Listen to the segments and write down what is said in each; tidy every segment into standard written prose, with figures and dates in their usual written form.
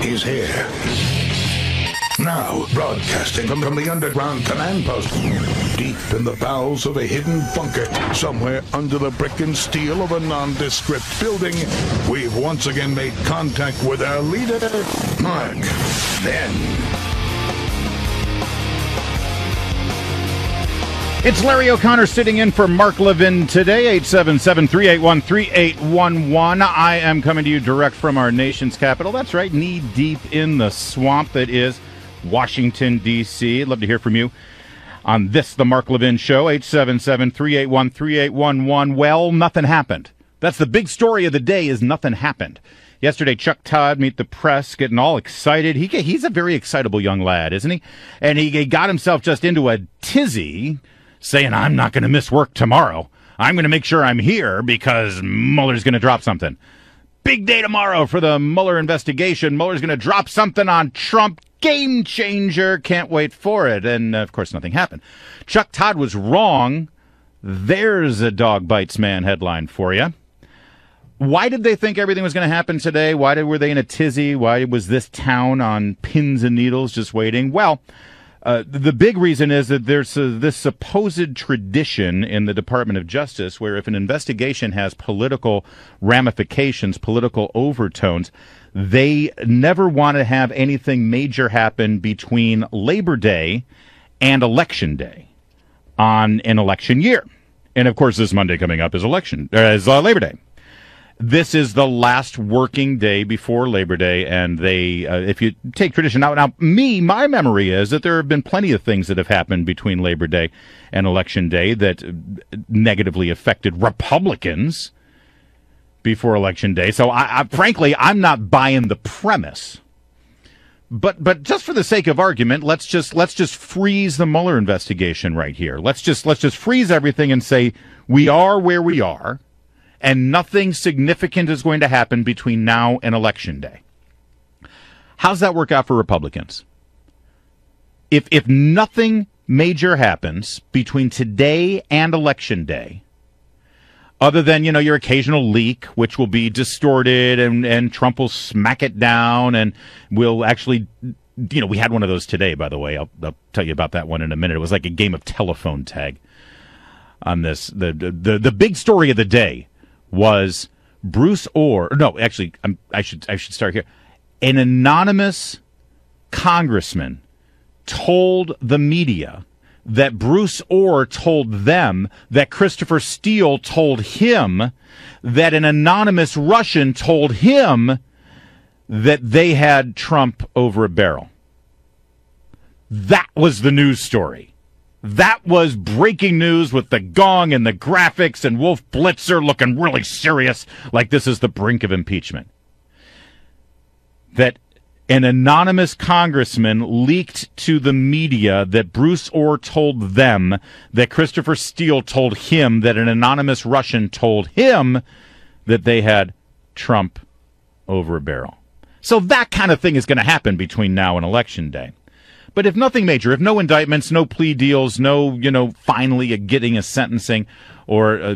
He's here. Now, broadcasting from the underground command post, deep in the bowels of a hidden bunker, somewhere under the brick and steel of a nondescript building, we've once again made contact with our leader, Mark Levin. It's Larry O'Connor sitting in for Mark Levin today, 877-381-3811. I am coming to you direct from our nation's capital. That's right, knee-deep in the swamp that is Washington, D.C. I'd love to hear from you on this, the Mark Levin Show, 877-381-3811. Well, nothing happened. That's the big story of the day, is nothing happened. Yesterday, Chuck Todd, Meet the Press, getting all excited. He's a very excitable young lad, isn't he? And he got himself just into a tizzy, saying, I'm not going to miss work tomorrow. I'm going to make sure I'm here because Mueller's going to drop something. Big day tomorrow for the Mueller investigation. Mueller's going to drop something on Trump. Game changer. Can't wait for it. And, of course, nothing happened. Chuck Todd was wrong. There's a dog bites man headline for you. Why did they think everything was going to happen today? Why were they in a tizzy? Why was this town on pins and needles just waiting? Well, the big reason is that there's this supposed tradition in the Department of Justice where if an investigation has political ramifications, political overtones, they never want to have anything major happen between Labor Day and Election Day on an election year. And, of course, this Monday coming up is Labor Day. This is the last working day before Labor Day, and they, if you take tradition out, my memory is that there have been plenty of things that have happened between Labor Day and Election Day that negatively affected Republicans before Election Day. So, frankly, I'm not buying the premise. But just for the sake of argument, let's just freeze the Mueller investigation right here. Let's just freeze everything and say we are where we are. And nothing significant is going to happen between now and Election Day. How's that work out for Republicans? If nothing major happens between today and Election Day, other than, your occasional leak, which will be distorted and Trump will smack it down and we'll actually, we had one of those today, by the way. I'll tell you about that one in a minute. It was like a game of telephone tag on this. The big story of the day was Bruce Orr. No, actually, I should start here. An anonymous congressman told the media that Bruce Orr told them that Christopher Steele told him that an anonymous Russian told him that they had Trump over a barrel. That was the news story. That was breaking news with the gong and the graphics and Wolf Blitzer looking really serious, like this is the brink of impeachment. That an anonymous congressman leaked to the media that Bruce Orr told them that Christopher Steele told him that an anonymous Russian told him that they had Trump over a barrel. So that kind of thing is going to happen between now and Election Day. But if nothing major, if no indictments, no plea deals, no, finally getting a sentencing or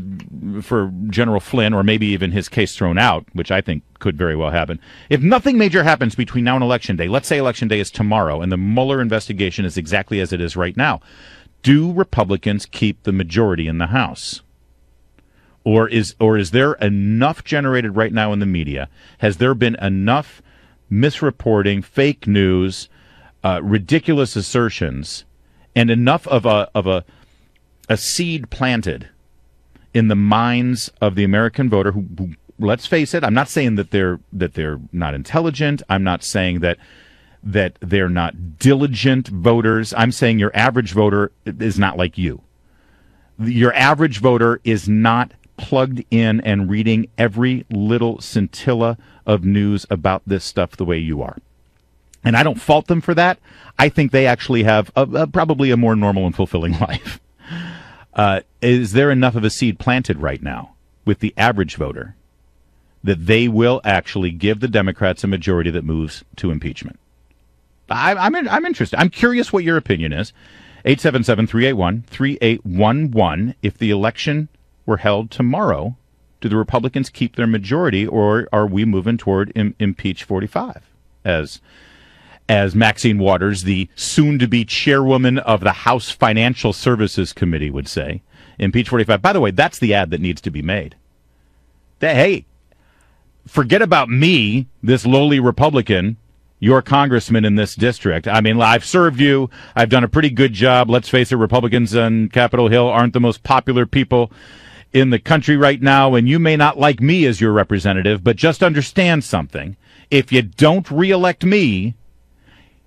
for General Flynn, or maybe even his case thrown out, which I think could very well happen. If nothing major happens between now and Election Day, let's say Election Day is tomorrow and the Mueller investigation is exactly as it is right now, do Republicans keep the majority in the House? Or is there enough generated right now in the media? Has there been enough misreporting, fake news, ridiculous assertions, and enough of a seed planted in the minds of the American voter who, let's face it, I'm not saying that they're not intelligent. I'm not saying that they're not diligent voters. I'm saying your average voter is not like you. Your average voter is not plugged in and reading every little scintilla of news about this stuff the way you are. And I don't fault them for that. I think they actually have probably a more normal and fulfilling life. Is there enough of a seed planted right now with the average voter that they will actually give the Democrats a majority that moves to impeachment? I'm interested. I'm curious what your opinion is. 877-381-3811. If the election were held tomorrow, do the Republicans keep their majority, or are we moving toward impeach 45? as Maxine Waters, the soon-to-be chairwoman of the House Financial Services Committee, would say. Impeach 45. By the way, that's the ad that needs to be made. Hey, forget about me, this lowly Republican, your congressman in this district. I mean, I've served you. I've done a pretty good job. Let's face it, Republicans on Capitol Hill aren't the most popular people in the country right now, and you may not like me as your representative, but just understand something. If you don't reelect me,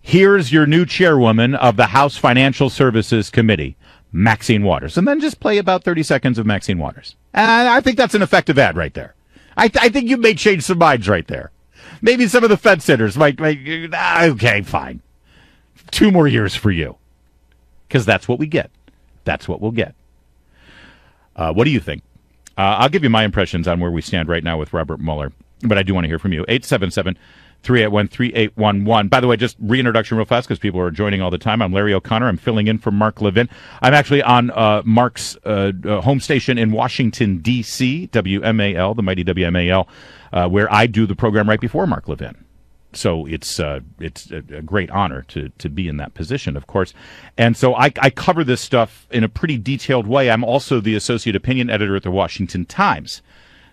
here's your new chairwoman of the House Financial Services Committee, Maxine Waters. And then just play about 30 seconds of Maxine Waters. And I think that's an effective ad right there. I think you may change some minds right there. Maybe some of the Fed sitters might, okay, fine. 2 more years for you. Because that's what we get. That's what we'll get. What do you think? I'll give you my impressions on where we stand right now with Robert Mueller, but I do want to hear from you. 877-381-3811. By the way, just reintroduction real fast because people are joining all the time. I'm Larry O'Connor. I'm filling in for Mark Levin. I'm actually on Mark's home station in Washington, D.C., WMAL, the mighty WMAL, where I do the program right before Mark Levin. So it's a great honor to be in that position, of course. And so I cover this stuff in a pretty detailed way. I'm also the associate opinion editor at the Washington Times,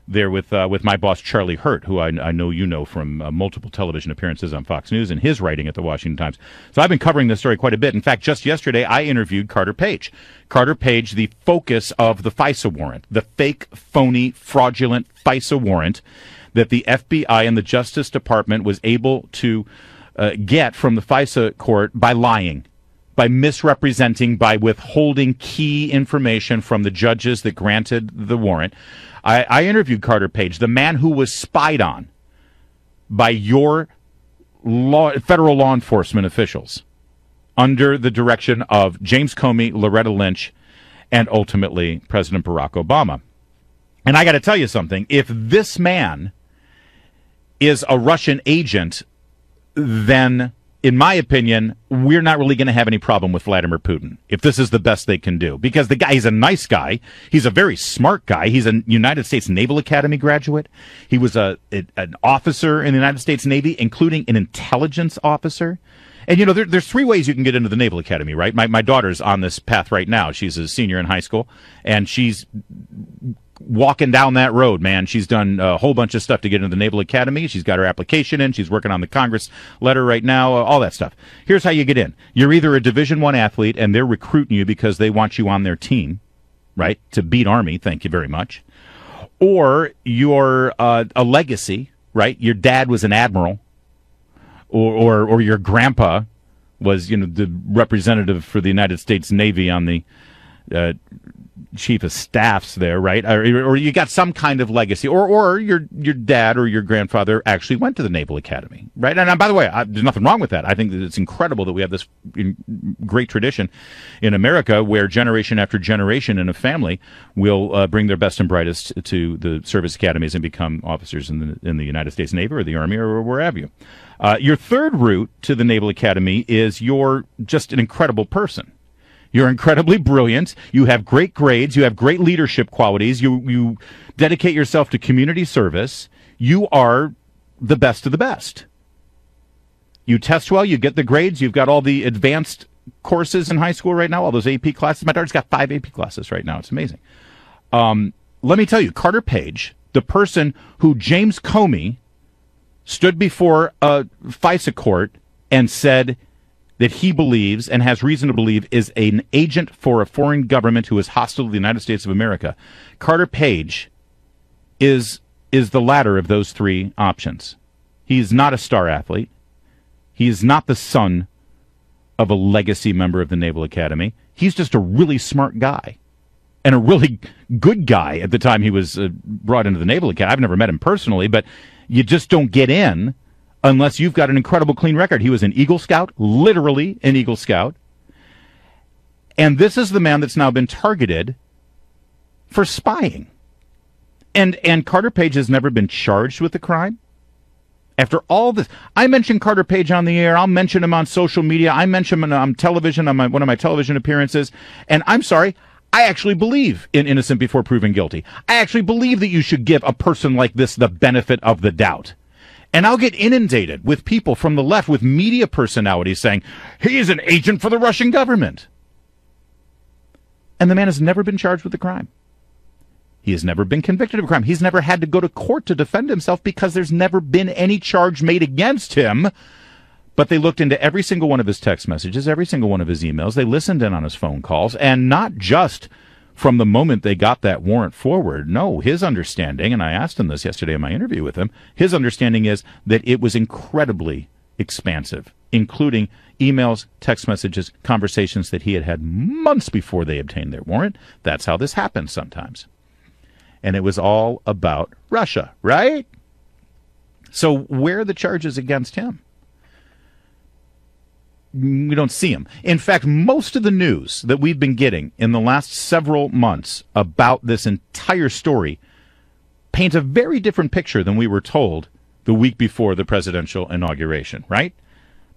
there with my boss, Charlie Hurt, who I know you know from multiple television appearances on Fox News and his writing at the Washington Times. So I've been covering this story quite a bit. In fact, just yesterday, I interviewed Carter Page. Carter Page, the focus of the FISA warrant, the fake, phony, fraudulent FISA warrant that the FBI and the Justice Department was able to get from the FISA court by lying, by misrepresenting, by withholding key information from the judges that granted the warrant. I interviewed Carter Page, the man who was spied on by your federal law enforcement officials under the direction of James Comey, Loretta Lynch, and ultimately President Barack Obama. And I got to tell you something. If this man is a Russian agent, then, in my opinion, we're not really going to have any problem with Vladimir Putin if this is the best they can do. Because the guy, he's a nice guy. He's a very smart guy. He's a United States Naval Academy graduate. He was an officer in the United States Navy, including an intelligence officer. And, you know, there's 3 ways you can get into the Naval Academy, right? My daughter's on this path right now. She's a senior in high school, and she's walking down that road, man. She's done a whole bunch of stuff to get into the Naval Academy. She's got her application in. She's working on the Congress letter right now, all that stuff. Here's how you get in. You're either a Division I athlete, and they're recruiting you because they want you on their team, right, to beat Army, thank you very much. Or you're a legacy, right? Your dad was an admiral, or your grandpa was, the representative for the United States Navy on the chief of staffs there, right? Or you got some kind of legacy, or your dad or your grandfather actually went to the Naval Academy, right? And by the way, there's nothing wrong with that. I think that it's incredible that we have this great tradition in America where generation after generation in a family will bring their best and brightest to the service academies and become officers in the United States Navy or the Army or wherever you. Your third route to the Naval Academy is you're just an incredible person. You're incredibly brilliant. You have great grades. You have great leadership qualities. You dedicate yourself to community service. You are the best of the best. You test well. You get the grades. You've got all the advanced courses in high school right now, all those AP classes. My daughter's got 5 AP classes right now. It's amazing. Let me tell you, Carter Page, the person who James Comey stood before a FISA court and said that he believes and has reason to believe is an agent for a foreign government who is hostile to the United States of America. Carter Page is the latter of those 3 options. He is not a star athlete. He is not the son of a legacy member of the Naval Academy. He's just a really smart guy and a really good guy at the time he was brought into the Naval Academy. I've never met him personally, but you just don't get in unless you've got an incredible clean record. He was an Eagle Scout, literally an Eagle Scout. And this is the man that's now been targeted for spying. And Carter Page has never been charged with the crime. After all this, I mentioned Carter Page on the air. I'll mention him on social media. I mention him on television, on one of my television appearances. And I'm sorry, I actually believe in innocent before proven guilty. I actually believe that you should give a person like this the benefit of the doubt. And I'll get inundated with people from the left, with media personalities saying, he is an agent for the Russian government. And the man has never been charged with a crime. He has never been convicted of a crime. He's never had to go to court to defend himself because there's never been any charge made against him. But they looked into every single one of his text messages, every single one of his emails. They listened in on his phone calls, and not just from the moment they got that warrant forward. No, his understanding, and I asked him this yesterday in my interview with him, his understanding is that it was incredibly expansive, including emails, text messages, conversations that he had had months before they obtained their warrant. That's how this happens sometimes. And it was all about Russia, right? So where are the charges against him? We don't see them. In fact, most of the news that we've been getting in the last several months about this entire story paints a very different picture than we were told the week before the presidential inauguration, right?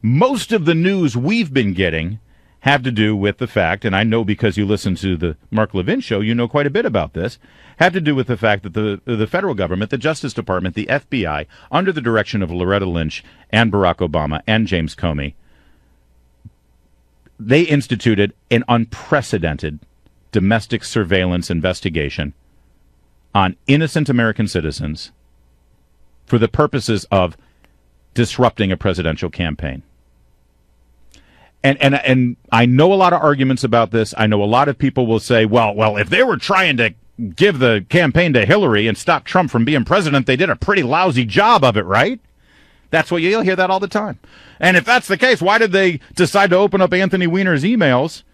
Most of the news we've been getting have to do with the fact, and I know because you listen to the Mark Levin show, you know quite a bit about this, have to do with the fact that the federal government, the Justice Department, the FBI, under the direction of Loretta Lynch and Barack Obama and James Comey, they instituted an unprecedented domestic surveillance investigation on innocent American citizens for the purposes of disrupting a presidential campaign. And I know a lot of arguments about this. I know a lot of people will say, well, if they were trying to give the campaign to Hillary and stop Trump from being president, they did a pretty lousy job of it, right? That's what you'll hear that all the time. And if that's the case, why did they decide to open up Anthony Weiner's emails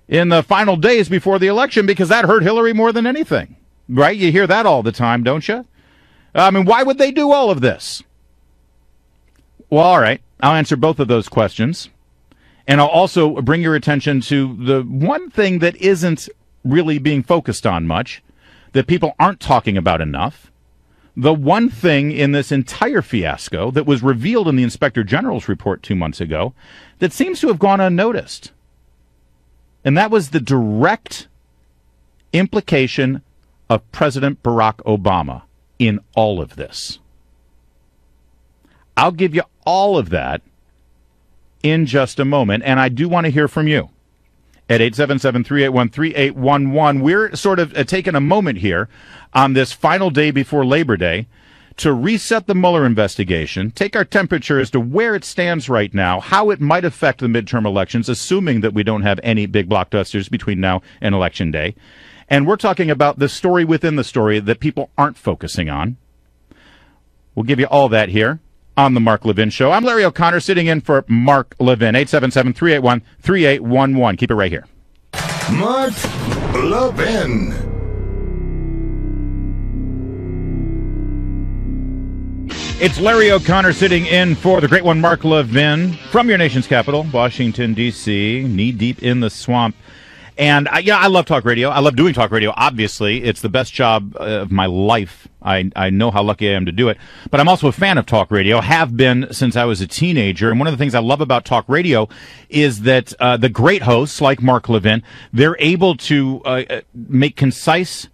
in the final days before the election? Because that hurt Hillary more than anything, right? You hear that all the time, don't you? I mean, why would they do all of this? Well, all right, I'll answer both of those questions. And I'll also bring your attention to the one thing that isn't really being focused on much, that people aren't talking about enough. The one thing in this entire fiasco that was revealed in the Inspector General's report 2 months ago that seems to have gone unnoticed. And that was the direct implication of President Barack Obama in all of this. I'll give you all of that in just a moment, and I do want to hear from you at 877-381-3811. We're sort of taking a moment here on this final day before Labor Day to reset the Mueller investigation, take our temperature as to where it stands right now, how it might affect the midterm elections, assuming that we don't have any big blockbusters between now and Election Day. And we're talking about the story within the story that people aren't focusing on. We'll give you all that here on the Mark Levin Show. I'm Larry O'Connor, sitting in for Mark Levin. 877-381-3811. Keep it right here. Mark Levin. It's Larry O'Connor sitting in for the great one, Mark Levin, from your nation's capital, Washington, D.C., knee-deep in the swamp. And, I love talk radio. I love doing talk radio, obviously. It's the best job of my life. I know how lucky I am to do it. But I'm also a fan of talk radio, have been since I was a teenager. And one of the things I love about talk radio is that the great hosts like Mark Levin, they're able to make concise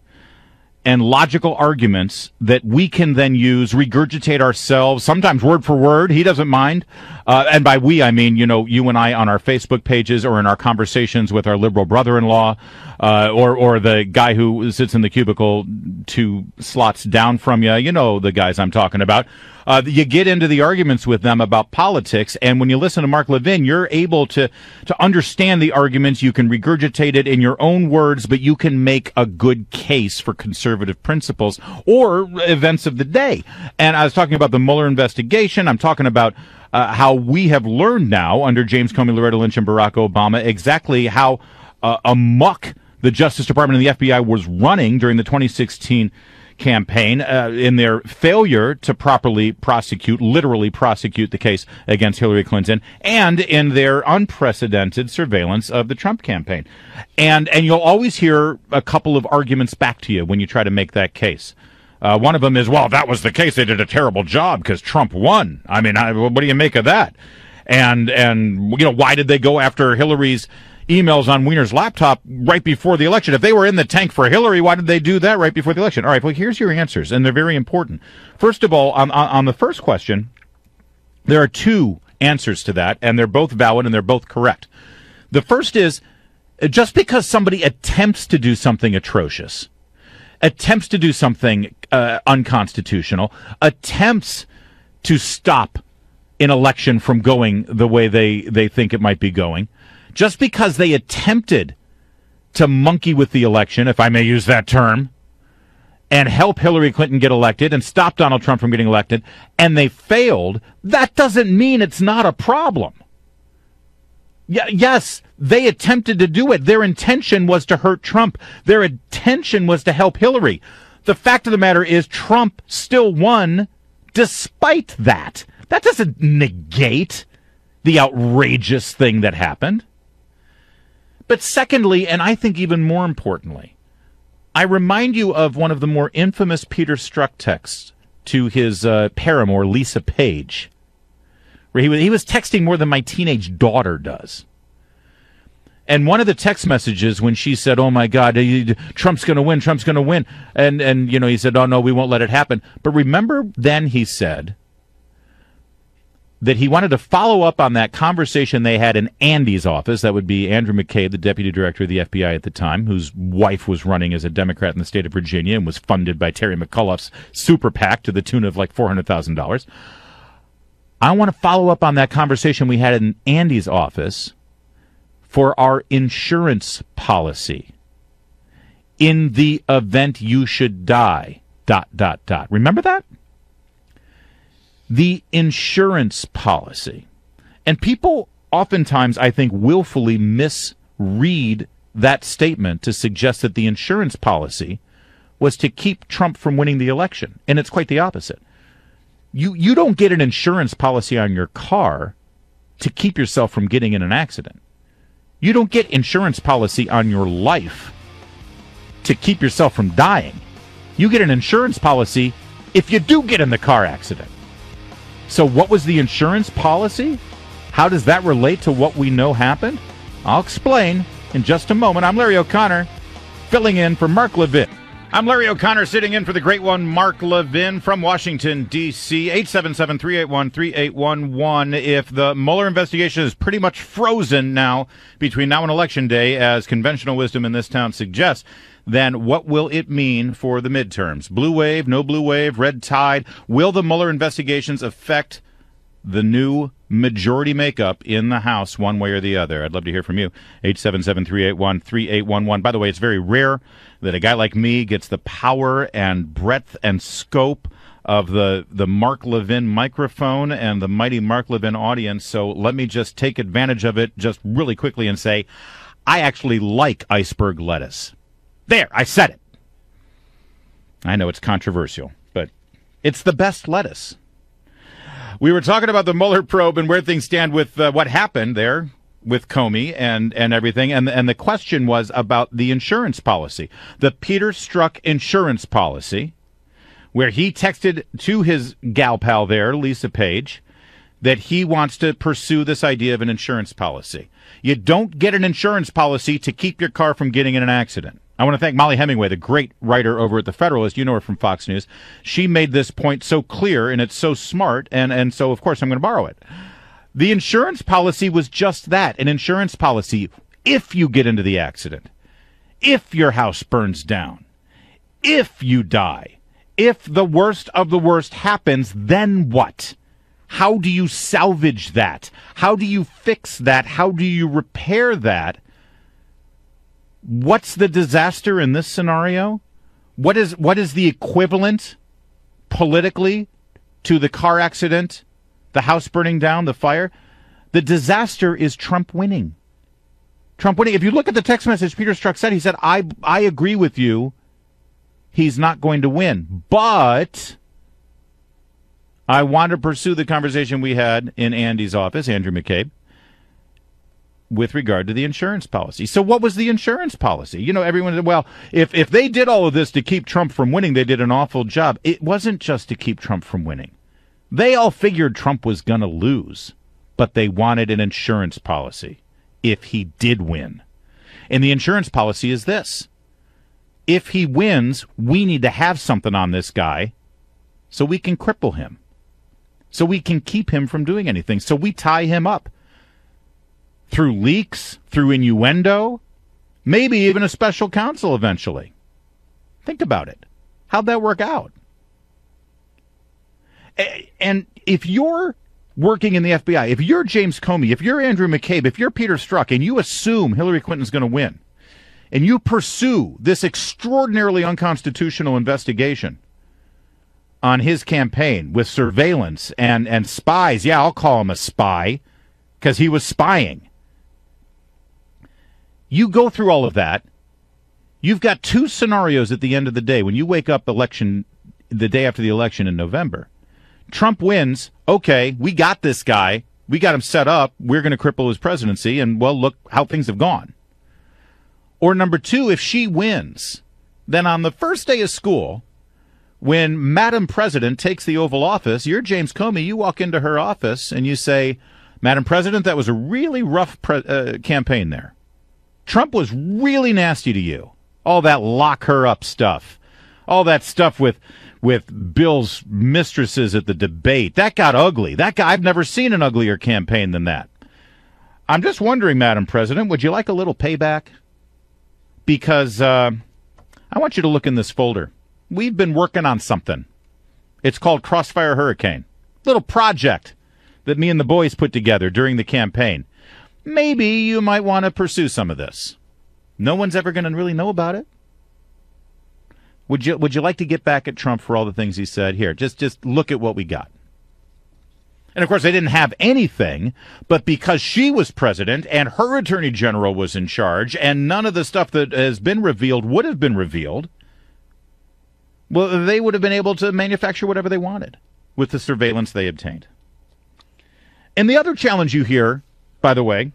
and logical arguments that we can then use, regurgitate ourselves, sometimes word for word. He doesn't mind. And by we, I mean, you and I on our Facebook pages or in our conversations with our liberal brother-in-law, or the guy who sits in the cubicle 2 slots down from you. You know the guys I'm talking about. You get into the arguments with them about politics, and when you listen to Mark Levin, you're able to understand the arguments. You can regurgitate it in your own words, but you can make a good case for conservative principles or events of the day. And I was talking about the Mueller investigation. I'm talking about how we have learned now under James Comey, Loretta Lynch, and Barack Obama exactly how amok the Justice Department and the FBI was running during the 2016 campaign in their failure to properly literally prosecute the case against Hillary Clinton, and in their unprecedented surveillance of the Trump campaign. And you'll always hear a couple of arguments back to you when you try to make that case. One of them is, well, if that was the case, they did a terrible job because Trump won. I mean, what do you make of that? And why did they go after Hillary's emails on Weiner's laptop right before the election? If they were in the tank for Hillary, why did they do that right before the election? All right, well, here's your answers, and they're very important. First of all, on the first question, There are two answers to that, and they're both valid and they're both correct. The first is, just because somebody attempts to do something atrocious, attempts to do something unconstitutional, attempts to stop an election from going the way they think it might be going, just because they attempted to monkey with the election, if I may use that term, and help Hillary Clinton get elected and stop Donald Trump from getting elected, and they failed, that doesn't mean it's not a problem. Yes, they attempted to do it. Their intention was to hurt Trump. Their intention was to help Hillary. The fact of the matter is Trump still won despite that. That doesn't negate the outrageous thing that happened. But secondly, and I think even more importantly, I remind you of one of the more infamous Peter Strzok texts to his paramour, Lisa Page, where he was texting more than my teenage daughter does. And one of the text messages when she said, "Oh my God, Trump's going to win, Trump's going to win," and he said, "Oh no, we won't let it happen." But remember, then he said that he wanted to follow up on that conversation they had in Andy's office. That would be Andrew McCabe, the deputy director of the FBI at the time, whose wife was running as a Democrat in the state of Virginia and was funded by Terry McAuliffe's super PAC to the tune of like $400,000. I want to follow up on that conversation we had in Andy's office for our insurance policy in the event you should die, ... Remember that? The insurance policy. And people oftentimes, I think, willfully misread that statement to suggest that the insurance policy was to keep Trump from winning the election. And it's quite the opposite. You don't get an insurance policy on your car to keep yourself from getting in an accident. You don't get insurance policy on your life to keep yourself from dying. You get an insurance policy if you do get in the car accident. So what was the insurance policy? How does that relate to what we know happened? I'll explain in just a moment. I'm Larry O'Connor, filling in for Mark Levin. I'm Larry O'Connor, sitting in for the great one, Mark Levin, from Washington, D.C., 877-381-3811. If the Mueller investigation is pretty much frozen now between now and Election Day, as conventional wisdom in this town suggests, then what will it mean for the midterms? Blue wave, no blue wave, red tide? Will the Mueller investigations affect the new majority makeup in the House one way or the other? I'd love to hear from you. 877-381-3811. By the way, it's very rare that a guy like me gets the power and breadth and scope of the Mark Levin microphone and the mighty Mark Levin audience. So let me just take advantage of it just really quickly and say, I actually like iceberg lettuce. There, I said it. I know it's controversial, but it's the best lettuce. We were talking about the Mueller probe and where things stand with what happened there with Comey and everything. And the question was about the insurance policy, the Peter Strzok insurance policy, where he texted to his gal pal there, Lisa Page, that he wants to pursue this idea of an insurance policy. You don't get an insurance policy to keep your car from getting in an accident. I want to thank Molly Hemingway, the great writer over at The Federalist. You know her from Fox News. She made this point so clear, and it's so smart, and so, of course, I'm going to borrow it. The insurance policy was just that, an insurance policy. If you get into the accident, if your house burns down, if you die, if the worst of the worst happens, then what? How do you salvage that? How do you fix that? How do you repair that? What's the disaster in this scenario? What is the equivalent politically to the car accident, the house burning down, the fire? The disaster is Trump winning. Trump winning. If you look at the text message Peter Strzok said, he said, I agree with you. He's not going to win. But I want to pursue the conversation we had in Andy's office, Andrew McCabe, with regard to the insurance policy. So what was the insurance policy? You know, everyone said, well, if they did all of this to keep Trump from winning, they did an awful job. It wasn't just to keep Trump from winning. They all figured Trump was going to lose, but they wanted an insurance policy if he did win. And the insurance policy is this. If he wins, we need to have something on this guy so we can cripple him. so we can keep him from doing anything. So we tie him up through leaks, through innuendo, maybe even a special counsel eventually. Think about it. How'd that work out? And if you're working in the FBI, if you're James Comey, if you're Andrew McCabe, if you're Peter Strzok, and you assume Hillary Clinton's going to win, and you pursue this extraordinarily unconstitutional investigation on his campaign with surveillance and spies, yeah, I'll call him a spy because he was spying. You go through all of that. You've got two scenarios at the end of the day. When you wake up the day after the election in November, Trump wins. Okay, we got this guy. We got him set up. We're going to cripple his presidency. And, well, look how things have gone. Or number two, if she wins, then on the first day of school, when Madam President takes the Oval Office, you're James Comey. You walk into her office and you say, Madam President, that was a really rough campaign there. Trump was really nasty to you. All that lock her up stuff. All that stuff with Bill's mistresses at the debate. That got ugly. That guy, I've never seen an uglier campaign than that. I'm just wondering, Madam President, would you like a little payback? Because I want you to look in this folder. We've been working on something. It's called Crossfire Hurricane. Little project that me and the boys put together during the campaign. Maybe you might want to pursue some of this. No one's ever going to really know about it. Would you like to get back at Trump for all the things he said? Here, just look at what we got. And, of course, they didn't have anything, but because she was president and her attorney general was in charge and none of the stuff that has been revealed would have been revealed, well, they would have been able to manufacture whatever they wanted with the surveillance they obtained. And the other challenge you hear, by the way,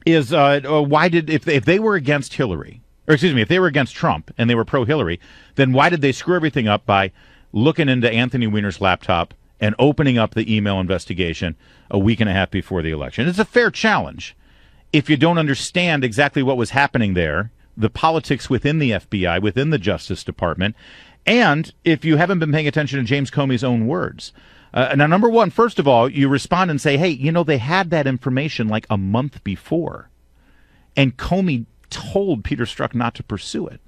is if they were against Hillary, or excuse me, if they were against Trump and they were pro-Hillary, then why did they screw everything up by looking into Anthony Weiner's laptop and opening up the email investigation a week and a half before the election? It's a fair challenge. If you don't understand exactly what was happening there, the politics within the FBI, within the Justice Department, and if you haven't been paying attention to James Comey's own words. Now, number one, first of all, you respond and say, hey, they had that information like a month before. And Comey told Peter Strzok not to pursue it.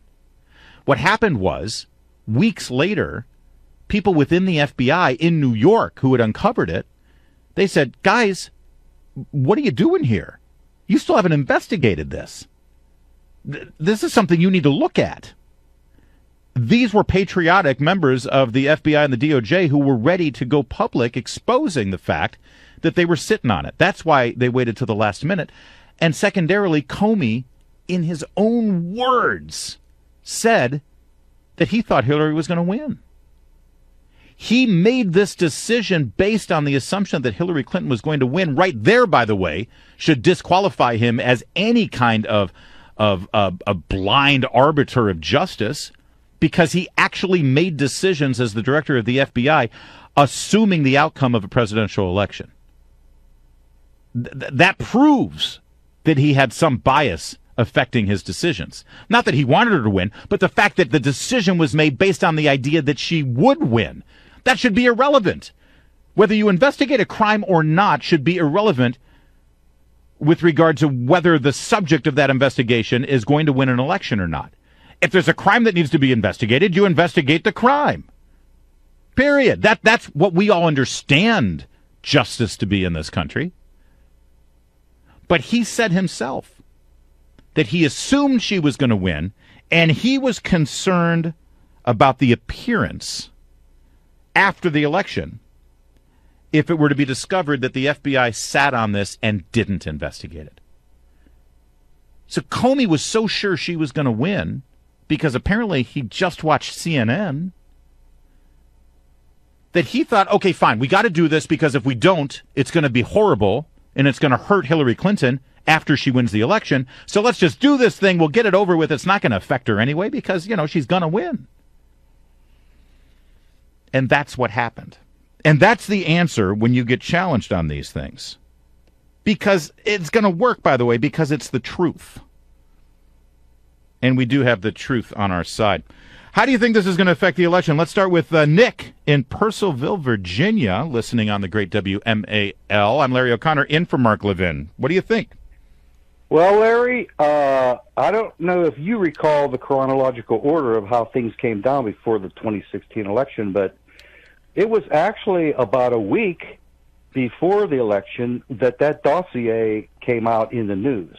What happened was, weeks later, people within the FBI in New York who had uncovered it, they said, guys, what are you doing here? You still haven't investigated this. This is something you need to look at. These were patriotic members of the FBI and the DOJ who were ready to go public exposing the fact that they were sitting on it. That's why they waited till the last minute. And secondarily, Comey, in his own words, said that he thought Hillary was going to win. He made this decision based on the assumption that Hillary Clinton was going to win. Right there, by the way, should disqualify him as any kind of a blind arbiter of justice, because he actually made decisions as the director of the FBI, assuming the outcome of a presidential election. That proves that he had some bias affecting his decisions. Not that he wanted her to win, but the fact that the decision was made based on the idea that she would win. That should be irrelevant. Whether you investigate a crime or not should be irrelevant with regard to whether the subject of that investigation is going to win an election or not. If there's a crime that needs to be investigated, you investigate the crime. Period. That's what we all understand justice to be in this country. But he said himself that he assumed she was going to win, and he was concerned about the appearance after the election if it were to be discovered that the FBI sat on this and didn't investigate it. So Comey was so sure she was going to win, because apparently he just watched CNN, that he thought, okay, fine, we got to do this, because if we don't, it's going to be horrible, and it's going to hurt Hillary Clinton after she wins the election. So let's just do this thing. We'll get it over with. It's not going to affect her anyway, because, she's going to win. And that's what happened. And that's the answer when you get challenged on these things. Because it's going to work, by the way, because it's the truth. And we do have the truth on our side. How do you think this is going to affect the election? Let's start with Nick in Purcellville, Virginia, listening on the great WMAL. I'm Larry O'Connor, in for Mark Levin. What do you think? Well, Larry, I don't know if you recall the chronological order of how things came down before the 2016 election, but it was actually about a week before the election that dossier came out in the news.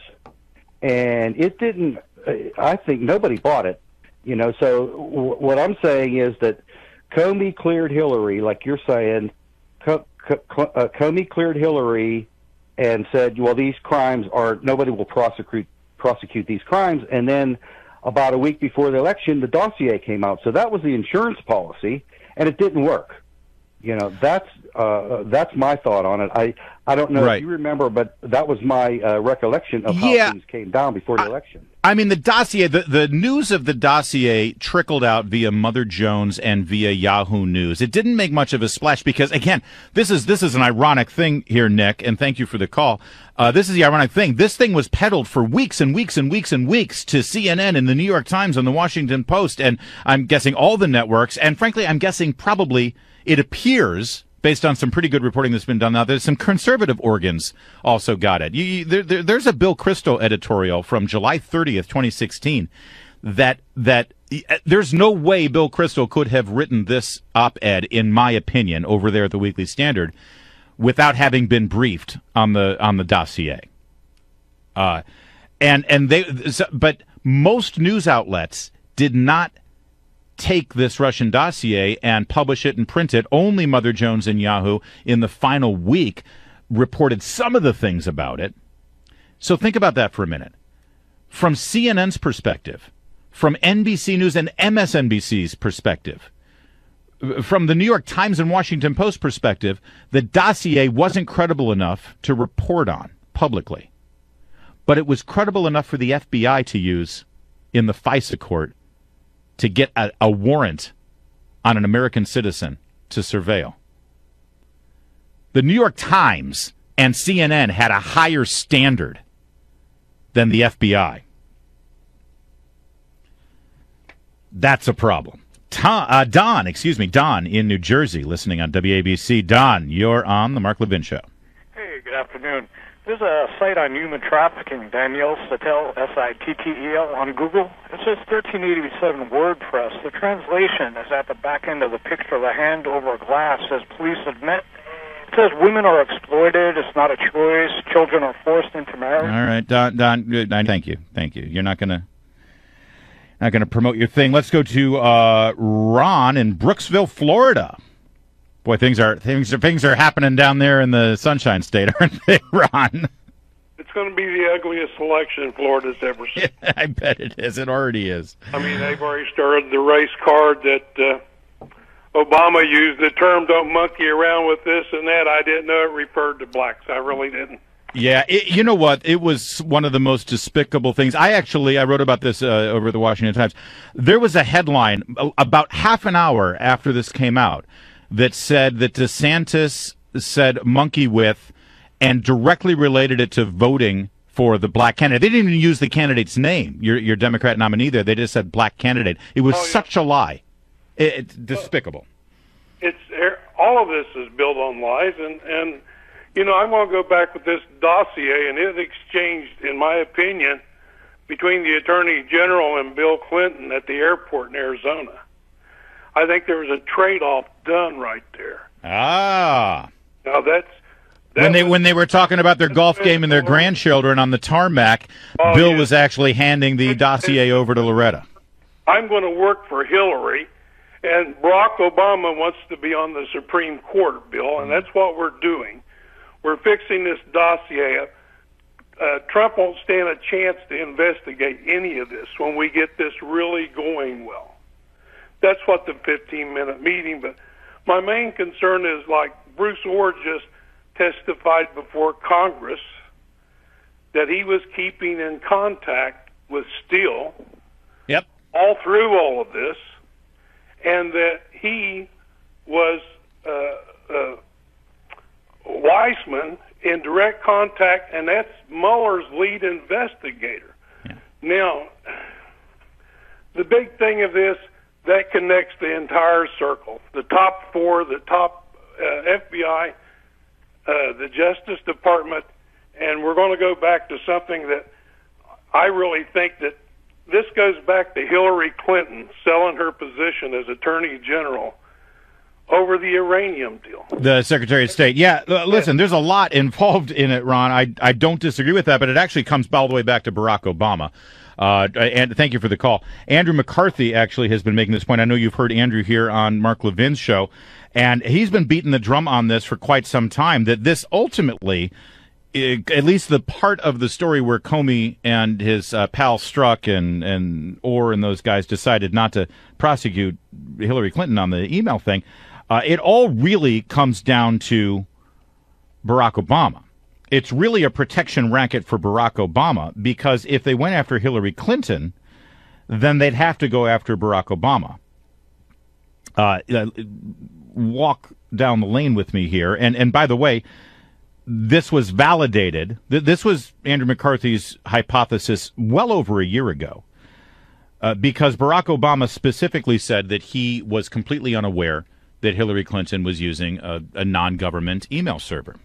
And it didn't, I think nobody bought it. So what I'm saying is that Comey cleared Hillary, like you're saying. Comey cleared Hillary and said, well, these crimes nobody will prosecute these crimes. And then about a week before the election, the dossier came out. So that was the insurance policy, and it didn't work. That's my thought on it. I don't know if you remember, but that was my recollection of how things came down before the election. I mean, the dossier, the news of the dossier trickled out via Mother Jones and via Yahoo News. It didn't make much of a splash because, again, this is an ironic thing here, Nick, and thank you for the call. This is the ironic thing. This thing was peddled for weeks and weeks and weeks and weeks to CNN and the New York Times and the Washington Post, and I'm guessing all the networks, and frankly, I'm guessing probably it appears, based on some pretty good reporting that's been done now, there's some conservative organs also got it. There's a Bill Kristol editorial from July 30th, 2016, that there's no way Bill Kristol could have written this op-ed, in my opinion, over there at the Weekly Standard, without having been briefed on the dossier. But most news outlets did not take this Russian dossier and publish it and print it. Only Mother Jones and Yahoo in the final week reported some of the things about it. So think about that for a minute. From CNN's perspective, from NBC News and MSNBC's perspective, from the New York Times and Washington Post perspective, the dossier wasn't credible enough to report on publicly. But it was credible enough for the FBI to use in the FISA court to get a warrant on an American citizen to surveil. The New York Times and CNN had a higher standard than the FBI. That's a problem. Don in New Jersey, listening on WABC. Don, you're on the Mark Levin Show. Hey, good afternoon. There's a site on human trafficking, Danielle Sittel, S-I-T-T-E-L, on Google. It says 1387 WordPress. The translation is at the back end of the picture. The hand over glass says, please admit. It says women are exploited. It's not a choice. Children are forced into marriage. All right, Don, thank you. You're not going to promote your thing. Let's go to Ron in Brooksville, Florida. Boy, things are happening down there in the Sunshine State, aren't they, Ron? It's going to be the ugliest election Florida's ever seen. I bet it is. It already is. I mean, they've already started the race card that Obama used the term "don't monkey around with this and that." I didn't know it referred to blacks. I really didn't. Yeah, you know what? It was one of the most despicable things. I wrote about this over the Washington Times. There was a headline about half an hour after this came out that said that DeSantis said monkey with and directly related it to voting for the black candidate. They didn't even use the candidate's name, your Democrat nominee there. They just said black candidate. It was such a lie. It's despicable. It's all of this is built on lies, and you know, I'm going to go back with this dossier, and it exchanged, in my opinion, between the Attorney General and Bill Clinton at the airport in Arizona. I think there was a trade-off done right there. Ah. Now when they were talking about their golf game and their grandchildren on the tarmac, Bill was actually handing the dossier over to Loretta. I'm going to work for Hillary, and Barack Obama wants to be on the Supreme Court, Bill, and that's what we're doing. We're fixing this dossier. Trump won't stand a chance to investigate any of this when we get this really going well. That's what the 15-minute meeting, but my main concern is, like Bruce Orr just testified before Congress, that he was keeping in contact with Steele all through all of this, and that he was Weissman in direct contact, and that's Mueller's lead investigator. Yeah. Now, the big thing of this, that connects the entire circle. The top four, the top FBI, the Justice Department, and we're going to go back to something that I really think that this goes back to Hillary Clinton selling her position as Attorney General over the uranium deal. The Secretary of State. Yeah, listen, there's a lot involved in it, Ron. I don't disagree with that, but it actually comes all the way back to Barack Obama. And thank you for the call. Andrew McCarthy actually has been making this point. I know you've heard Andrew here on Mark Levin's show, and he's been beating the drum on this for quite some time, that this ultimately, at least the part of the story where Comey and his pal Strzok and Orr and those guys decided not to prosecute Hillary Clinton on the email thing, it all really comes down to Barack Obama. It's really a protection racket for Barack Obama, because if they went after Hillary Clinton, then they'd have to go after Barack Obama. Walk down the lane with me here. And by the way, this was validated. This was Andrew McCarthy's hypothesis well over a year ago, because Barack Obama specifically said that he was completely unaware that Hillary Clinton was using a non-government email server.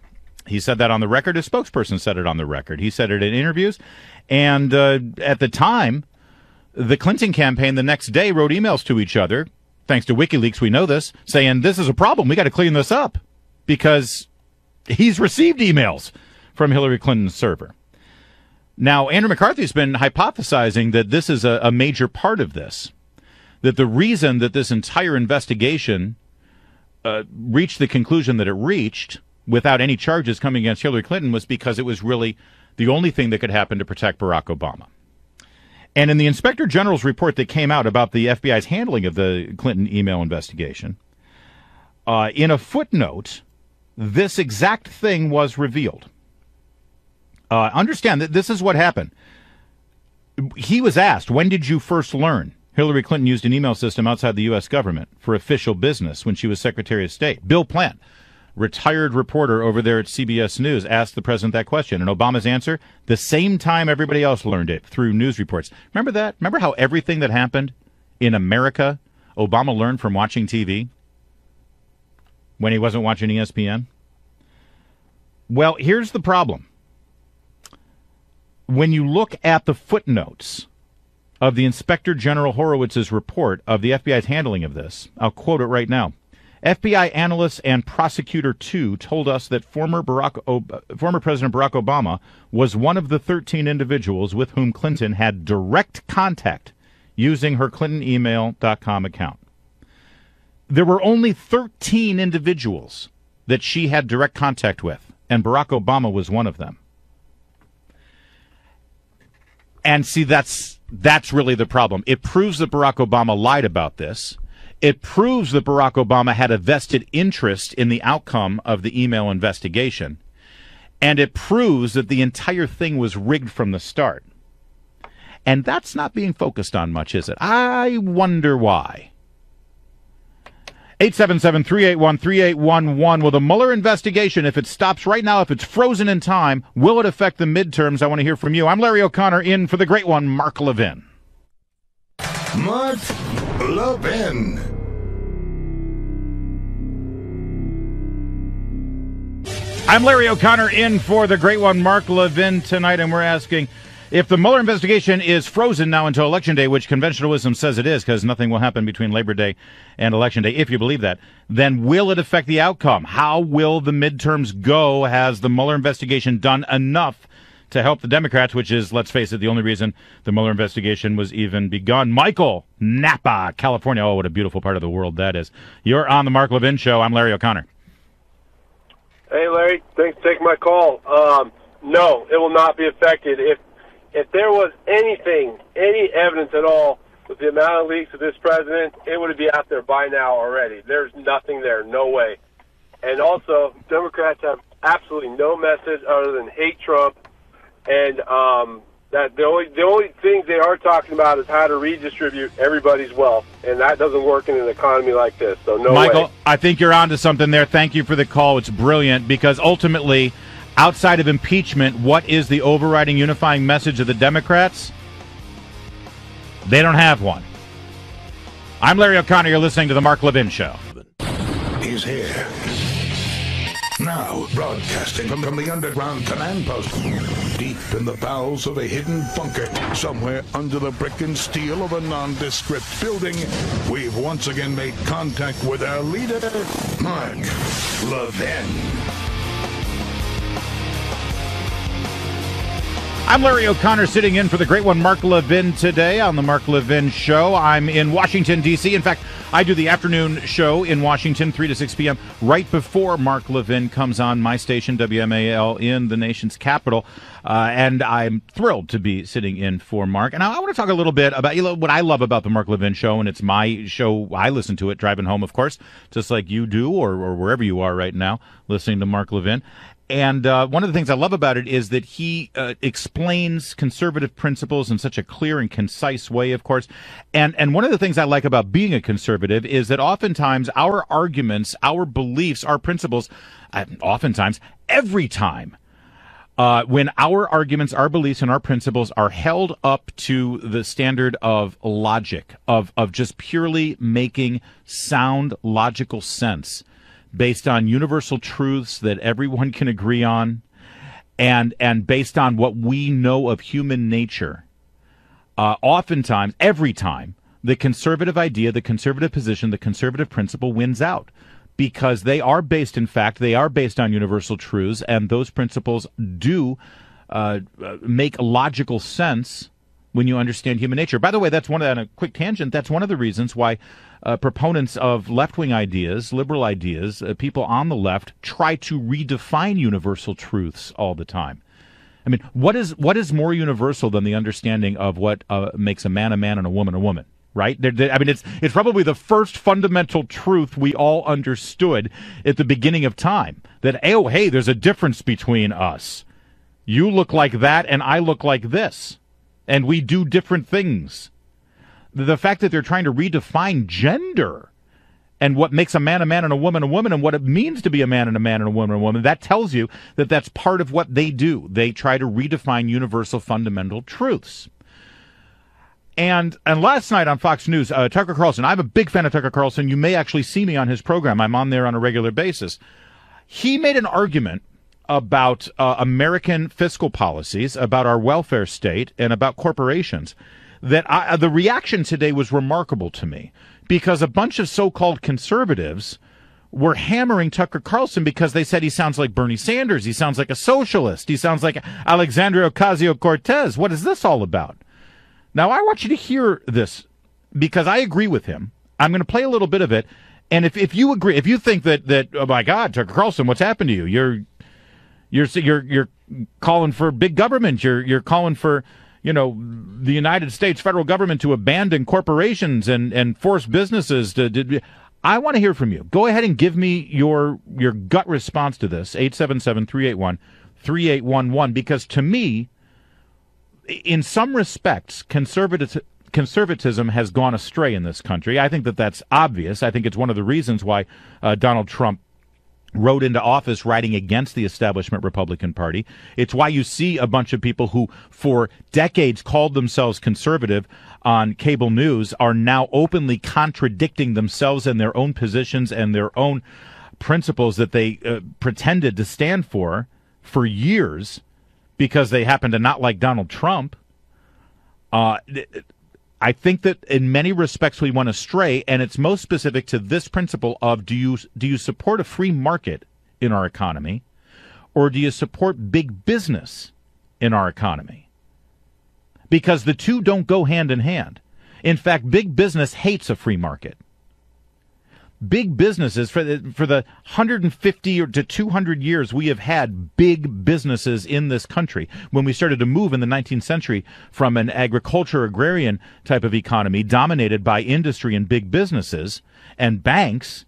He said that on the record. His spokesperson said it on the record. He said it in interviews. And at the time, the Clinton campaign the next day wrote emails to each other, thanks to WikiLeaks, we know this, saying this is a problem. We got to clean this up, because he's received emails from Hillary Clinton's server. Now, Andrew McCarthy's been hypothesizing that this is a major part of this, that the reason that this entire investigation reached the conclusion that it reached without any charges coming against Hillary Clinton was because it was really the only thing that could happen to protect Barack Obama. And in the Inspector General's report that came out about the FBI's handling of the Clinton email investigation, in a footnote, this exact thing was revealed. Understand that this is what happened. He was asked, when did you first learn Hillary Clinton used an email system outside the U.S. government for official business when she was Secretary of State? Bill Plant, retired reporter over there at CBS News, asked the president that question. And Obama's answer, the same time everybody else learned it, through news reports. Remember that? Remember how everything that happened in America, Obama learned from watching TV when he wasn't watching ESPN? Well, here's the problem. When you look at the footnotes of the Inspector General Horowitz's report of the FBI's handling of this, I'll quote it right now. FBI analyst and prosecutor 2 told us that former President Barack Obama was one of the 13 individuals with whom Clinton had direct contact using her ClintonEmail.com account. There were only 13 individuals that she had direct contact with, and Barack Obama was one of them. And see, that's really the problem. It proves that Barack Obama lied about this. It proves that Barack Obama had a vested interest in the outcome of the email investigation. And it proves that the entire thing was rigged from the start. And that's not being focused on much, is it? I wonder why. 877-381-3811. Will the Mueller investigation, if it stops right now, if it's frozen in time, will it affect the midterms? I want to hear from you. I'm Larry O'Connor, in for the great one, Mark Levin. Mark Levin. I'm Larry O'Connor, in for the great one, Mark Levin, tonight, and we're asking, if the Mueller investigation is frozen now until Election Day, which conventionalism says it is, because nothing will happen between Labor Day and Election Day, if you believe that, then will it affect the outcome? How will the midterms go? Has the Mueller investigation done enough to help the Democrats, which is, let's face it, the only reason the Mueller investigation was even begun? Michael, Napa, California. Oh, what a beautiful part of the world that is. You're on the Mark Levin Show. I'm Larry O'Connor. Hey, Larry. Thanks for taking my call. No, it will not be affected. If there was anything, any evidence at all with the amount of leaks of this president, it would be out there by now already. There's nothing there, no way. And also, Democrats have absolutely no message other than hate Trump, and that the only things they are talking about is how to redistribute everybody's wealth, and that doesn't work in an economy like this. So no Michael, way. I think you're onto something there. Thank you for the call. It's brilliant, because ultimately, outside of impeachment, what is the overriding unifying message of the Democrats? They don't have one. I'm Larry O'Connor. You're listening to The Mark Levin Show. He's here. Now, broadcasting from the underground command post, deep in the bowels of a hidden bunker, somewhere under the brick and steel of a nondescript building, we've once again made contact with our leader, Mark Levin. I'm Larry O'Connor, sitting in for the great one, Mark Levin, today on the Mark Levin Show. I'm in Washington, D.C. In fact, I do the afternoon show in Washington, 3 to 6 p.m., right before Mark Levin comes on my station, WMAL, in the nation's capital. And I'm thrilled to be sitting in for Mark. And I want to talk a little bit about what I love about the Mark Levin Show, and it's my show. I listen to it driving home, of course, just like you do, or wherever you are right now, listening to Mark Levin. And one of the things I love about it is that he explains conservative principles in such a clear and concise way, of course. And one of the things I like about being a conservative is that oftentimes our arguments, our beliefs, our principles, oftentimes, every time, when our arguments, our beliefs, and our principles are held up to the standard of logic, of just purely making sound, logical sense, based on universal truths that everyone can agree on, and based on what we know of human nature, oftentimes, every time, the conservative idea, the conservative position, the conservative principle wins out, because they are based on universal truths, and those principles do make logical sense when you understand human nature. By the way, on a quick tangent, that's one of the reasons why proponents of left-wing ideas, liberal ideas, people on the left try to redefine universal truths all the time. I mean, what is more universal than the understanding of what makes a man and a woman, right? I mean, it's probably the first fundamental truth we all understood at the beginning of time, that, oh, hey, there's a difference between us. You look like that and I look like this, and we do different things. The fact that they're trying to redefine gender and what makes a man and a woman, and what it means to be a man and a woman, that tells you that that's part of what they do. They try to redefine universal fundamental truths. And last night on Fox News, Tucker Carlson, I'm a big fan of Tucker Carlson. You may actually see me on his program. I'm on there on a regular basis. He made an argument about American fiscal policies, about our welfare state, and about corporations, that the reaction today was remarkable to me, because a bunch of so-called conservatives were hammering Tucker Carlson because they said he sounds like Bernie Sanders, he sounds like a socialist, he sounds like Alexandria Ocasio-Cortez. What is this all about? Now, I want you to hear this, because I agree with him. I'm going to play a little bit of it, and if you agree, if you think that oh my God, Tucker Carlson, what's happened to you? You're calling for big government. You're calling for, the United States federal government to abandon corporations and force businesses to. I want to hear from you. Go ahead and give me your gut response to this. 877-381-3811. Because to me, in some respects, conservatism has gone astray in this country. I think that's obvious. I think it's one of the reasons why Donald Trump rode into office riding against the establishment Republican Party. It's why you see a bunch of people who for decades called themselves conservative on cable news are now openly contradicting themselves and their own positions and their own principles that they pretended to stand for years because they happen to not like Donald Trump. I think that in many respects we went astray, and it's most specific to this principle of do you support a free market in our economy, or do you support big business in our economy? Because the two don't go hand in hand. In fact, big business hates a free market. Big businesses, for the 150 to 200 years we have had big businesses in this country. When we started to move in the 19th century from an agriculture agrarian type of economy dominated by industry and big businesses and banks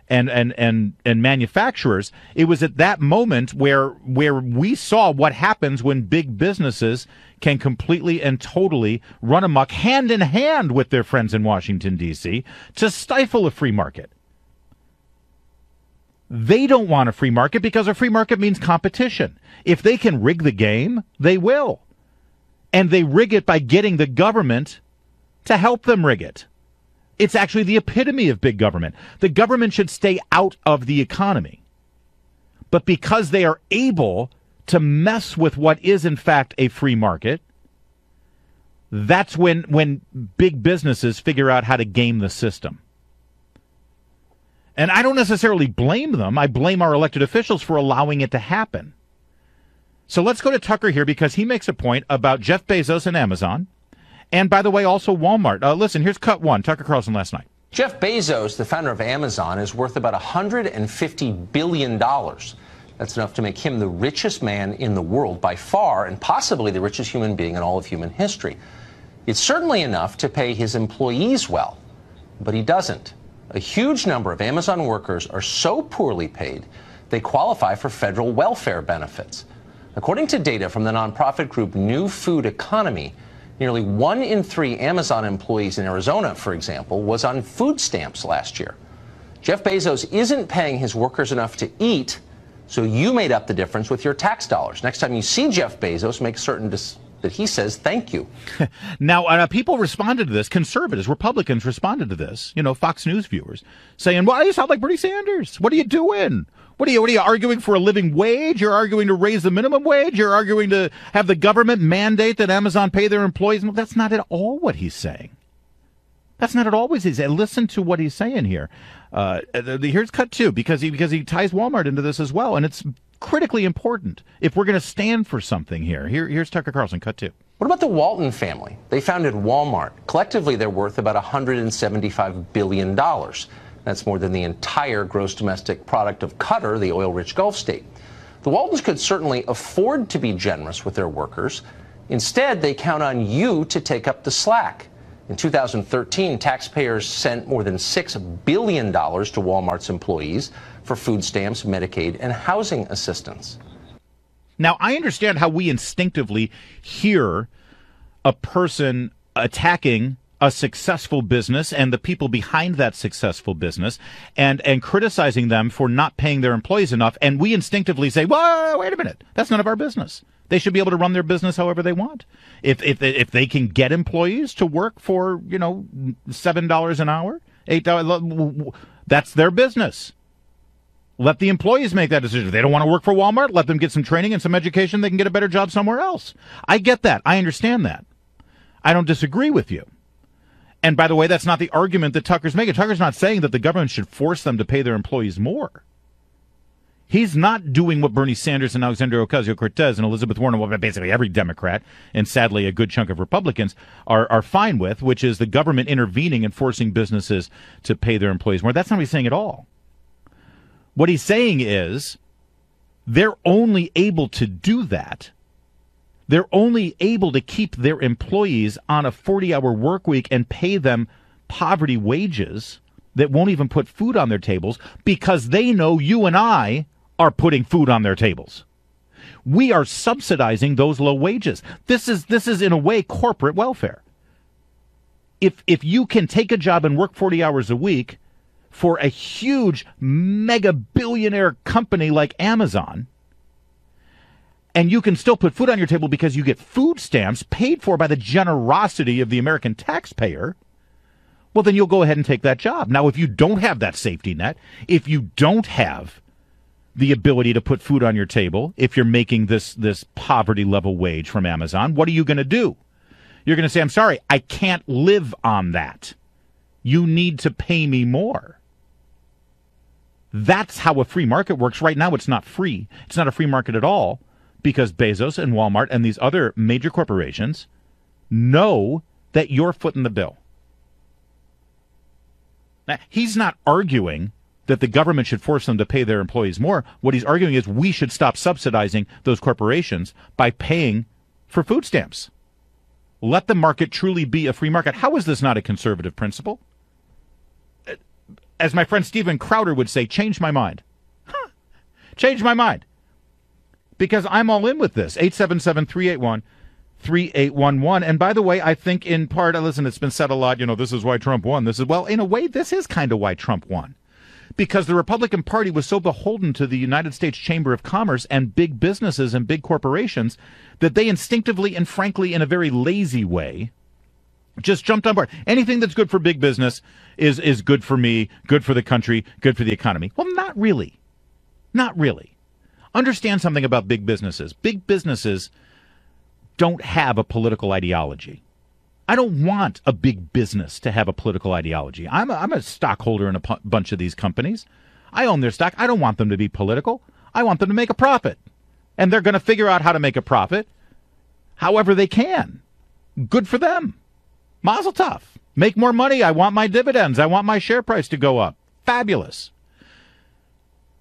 and manufacturers, it was at that moment where we saw what happens when big businesses can completely and totally run amok hand in hand with their friends in Washington, D.C. to stifle a free market. They don't want a free market because a free market means competition. If they can rig the game, they will. And they rig it by getting the government to help them rig it. It's actually the epitome of big government. The government should stay out of the economy. But because they are able to mess with what is, in fact, a free market, that's when big businesses figure out how to game the system. And I don't necessarily blame them. I blame our elected officials for allowing it to happen. So let's go to Tucker here because he makes a point about Jeff Bezos and Amazon. And by the way, also Walmart. Listen, here's cut one. Tucker Carlson last night. Jeff Bezos, the founder of Amazon, is worth about $150 billion. That's enough to make him the richest man in the world by far, and possibly the richest human being in all of human history. It's certainly enough to pay his employees well, but he doesn't. A huge number of Amazon workers are so poorly paid, they qualify for federal welfare benefits. According to data from the nonprofit group New Food Economy, nearly 1 in 3 Amazon employees in Arizona, for example, was on food stamps last year. Jeff Bezos isn't paying his workers enough to eat, so you made up the difference with your tax dollars. Next time you see Jeff Bezos, make certain that he says thank you. Now, people responded to this. Conservatives, Republicans responded to this. Fox News viewers saying, "Well, you sound like Bernie Sanders. What are you doing? What are you arguing for a living wage? You're arguing to raise the minimum wage? You're arguing to have the government mandate that Amazon pay their employees?" Well, that's not at all what he's saying. That's not at all what he's saying. Listen to what he's saying here. Here's cut two because he ties Walmart into this as well, and it's critically important if we're going to stand for something here. Here's Tucker Carlson, cut two. What about the Walton family? They founded Walmart. Collectively, they're worth about $175 billion. That's more than the entire gross domestic product of Qatar, the oil-rich Gulf state. The Waltons could certainly afford to be generous with their workers. Instead, they count on you to take up the slack. In 2013, taxpayers sent more than $6 billion to Walmart's employees for food stamps, Medicaid, and housing assistance. Now, I understand how we instinctively hear a person attacking a successful business and the people behind that successful business and criticizing them for not paying their employees enough. And we instinctively say, "Whoa, wait a minute. That's none of our business." They should be able to run their business however they want. If they can get employees to work for, $7 an hour, $8, that's their business. Let the employees make that decision. If they don't want to work for Walmart, let them get some training and some education. They can get a better job somewhere else. I get that. I understand that. I don't disagree with you. And by the way, that's not the argument that Tucker's making. Tucker's not saying that the government should force them to pay their employees more. He's not doing what Bernie Sanders and Alexandria Ocasio-Cortez and Elizabeth Warren, well, basically every Democrat, and sadly a good chunk of Republicans, are fine with, which is the government intervening and forcing businesses to pay their employees more. That's not what he's saying at all. What he's saying is they're only able to do that. They're only able to keep their employees on a 40-hour work week and pay them poverty wages that won't even put food on their tables because they know you and I are putting food on their tables. We are subsidizing those low wages. This is in a way corporate welfare. If you can take a job and work 40 hours a week for a huge mega billionaire company like Amazon, and you can still put food on your table because you get food stamps paid for by the generosity of the American taxpayer, well, then you'll go ahead and take that job. Now, if you don't have that safety net, if you don't have the ability to put food on your table, if you're making this poverty level wage from Amazon, what are you going to do? You're going to say, "I'm sorry, I can't live on that. You need to pay me more." That's how a free market works. Right now, it's not free. It's not a free market at all because Bezos and Walmart and these other major corporations know that you're footing the bill. Now, he's not arguing that the government should force them to pay their employees more. What he's arguing is we should stop subsidizing those corporations by paying for food stamps. Let the market truly be a free market. How is this not a conservative principle? As my friend Steven Crowder would say, change my mind. Change my mind. Because I'm all in with this. 877-381-3811. And by the way, I think in part, listen, it's been said a lot, this is why Trump won. Well, in a way, this is kind of why Trump won. Because the Republican Party was so beholden to the United States Chamber of Commerce and big businesses and big corporations that they instinctively and frankly in a very lazy way Just jumped on board. Anything that's good for big business is good for me, good for the country, good for the economy. Well, not really. Not really. Understand something about big businesses. Big businesses don't have a political ideology. I don't want a big business to have a political ideology. I'm a stockholder in a bunch of these companies. I own their stock. I don't want them to be political. I want them to make a profit. And they're going to figure out how to make a profit however they can. Good for them. Mazel tov. Make more money. I want my dividends. I want my share price to go up. Fabulous.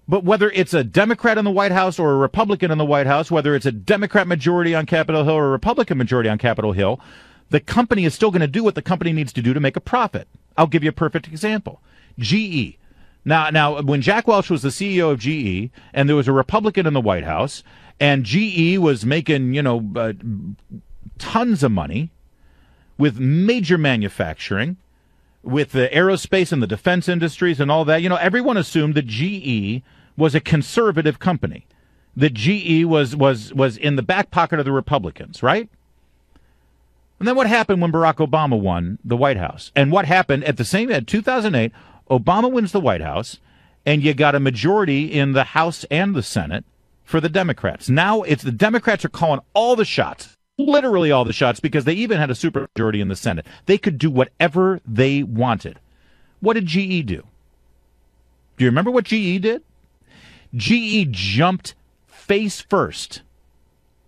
But whether it's a Democrat in the White House or a Republican in the White House, whether it's a Democrat majority on Capitol Hill or a Republican majority on Capitol Hill, the company is still going to do what the company needs to do to make a profit. I'll give you a perfect example. GE. Now, when Jack Welch was the CEO of GE and there was a Republican in the White House and GE was making, tons of money with major manufacturing, with the aerospace and the defense industries and all that, everyone assumed that GE was a conservative company, that GE was in the back pocket of the Republicans, right? And then what happened when Barack Obama won the White House? And what happened at 2008, Obama wins the White House, and you got a majority in the House and the Senate for the Democrats. Now it's the Democrats are calling all the shots. Literally all the shots, because they even had a supermajority in the Senate. They could do whatever they wanted. What did GE do? Do you remember what GE did? GE jumped face first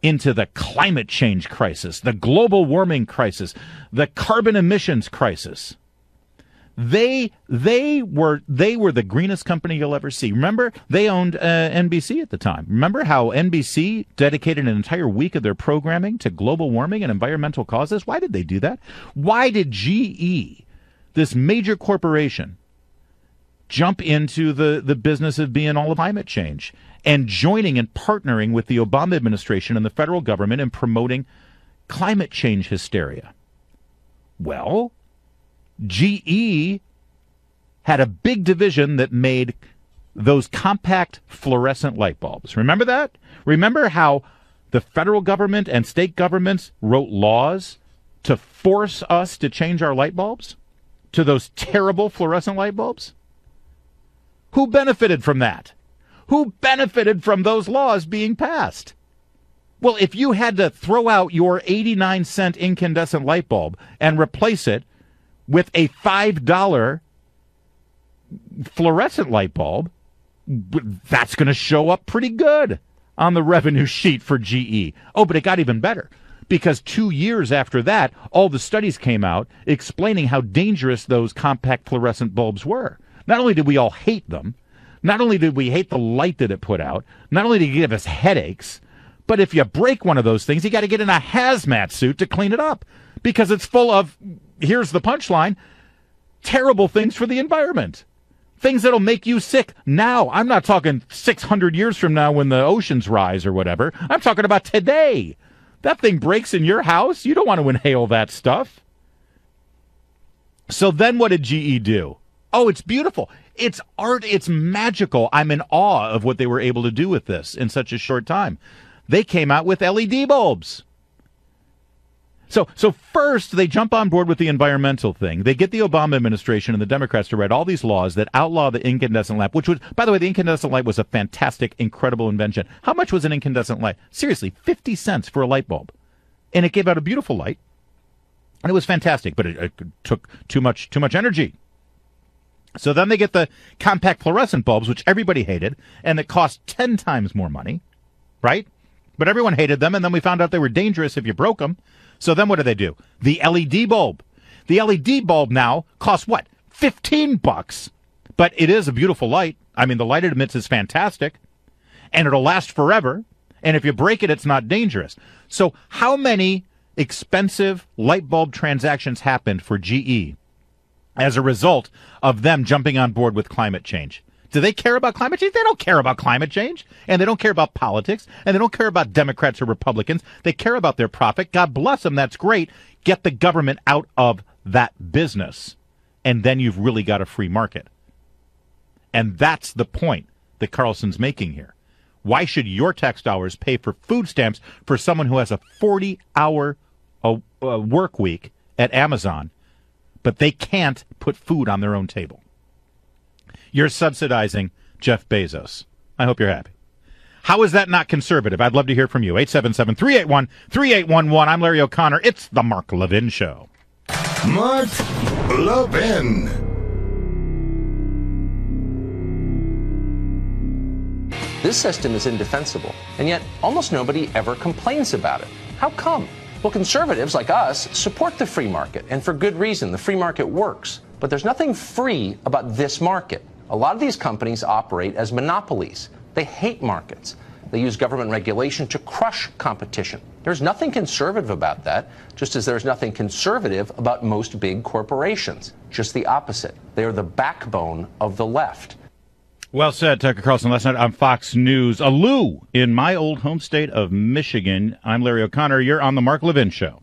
into the climate change crisis, the global warming crisis, the carbon emissions crisis. They were the greenest company you'll ever see. Remember, they owned NBC at the time. Remember how NBC dedicated an entire week of their programming to global warming and environmental causes? Why did they do that? Why did GE, this major corporation, jump into the business of being all of climate change and joining and partnering with the Obama administration and the federal government in promoting climate change hysteria? Well, GE had a big division that made those compact fluorescent light bulbs. Remember that? Remember how the federal government and state governments wrote laws to force us to change our light bulbs to those terrible fluorescent light bulbs? Who benefited from that? Who benefited from those laws being passed? Well, if you had to throw out your 89-cent incandescent light bulb and replace it with a $5 fluorescent light bulb, that's going to show up pretty good on the revenue sheet for GE. Oh, but it got even better, because 2 years after that, all the studies came out explaining how dangerous those compact fluorescent bulbs were. Not only did we all hate them, not only did we hate the light that it put out, not only did it give us headaches, but if you break one of those things, you got to get in a hazmat suit to clean it up, because it's full of, here's the punchline, terrible things for the environment. Things that'll make you sick now. I'm not talking 600 years from now when the oceans rise or whatever. I'm talking about today. That thing breaks in your house. You don't want to inhale that stuff. So then what did GE do? Oh, it's beautiful. It's art. It's magical. I'm in awe of what they were able to do with this in such a short time. They came out with LED bulbs. So first, they jump on board with the environmental thing. They get the Obama administration and the Democrats to write all these laws that outlaw the incandescent lamp, which was, by the way, the incandescent light was a fantastic, incredible invention. How much was an incandescent light? Seriously, 50 cents for a light bulb. And it gave out a beautiful light. And it was fantastic, but it took too much energy. So then they get the compact fluorescent bulbs, which everybody hated, and that cost 10 times more money, right? But everyone hated them, and then we found out they were dangerous if you broke them. So then what do? The LED bulb. The LED bulb now costs what? $15. But it is a beautiful light. I mean, the light it emits is fantastic. And it'll last forever. And if you break it, it's not dangerous. So how many expensive light bulb transactions happened for GE as a result of them jumping on board with climate change? Do they care about climate change? They don't care about climate change, and they don't care about politics, and they don't care about Democrats or Republicans. They care about their profit. God bless them. That's great. Get the government out of that business, and then you've really got a free market. And that's the point that Carlson's making here. Why should your tax dollars pay for food stamps for someone who has a 40-hour work week at Amazon, but they can't put food on their own table. You're subsidizing Jeff Bezos. I hope you're happy. How is that not conservative? I'd love to hear from you. 877-381-3811. I'm Larry O'Connor. It's the Mark Levin Show. Mark Levin. This system is indefensible, and yet almost nobody ever complains about it. How come? Well, conservatives like us support the free market, and for good reason. The free market works. But there's nothing free about this market. A lot of these companies operate as monopolies. They hate markets. They use government regulation to crush competition. There's nothing conservative about that, just as there's nothing conservative about most big corporations. Just the opposite. They are the backbone of the left. Well said, Tucker Carlson. Last night on Fox News, a Lou in my old home state of Michigan. I'm Larry O'Connor. You're on the Mark Levin Show.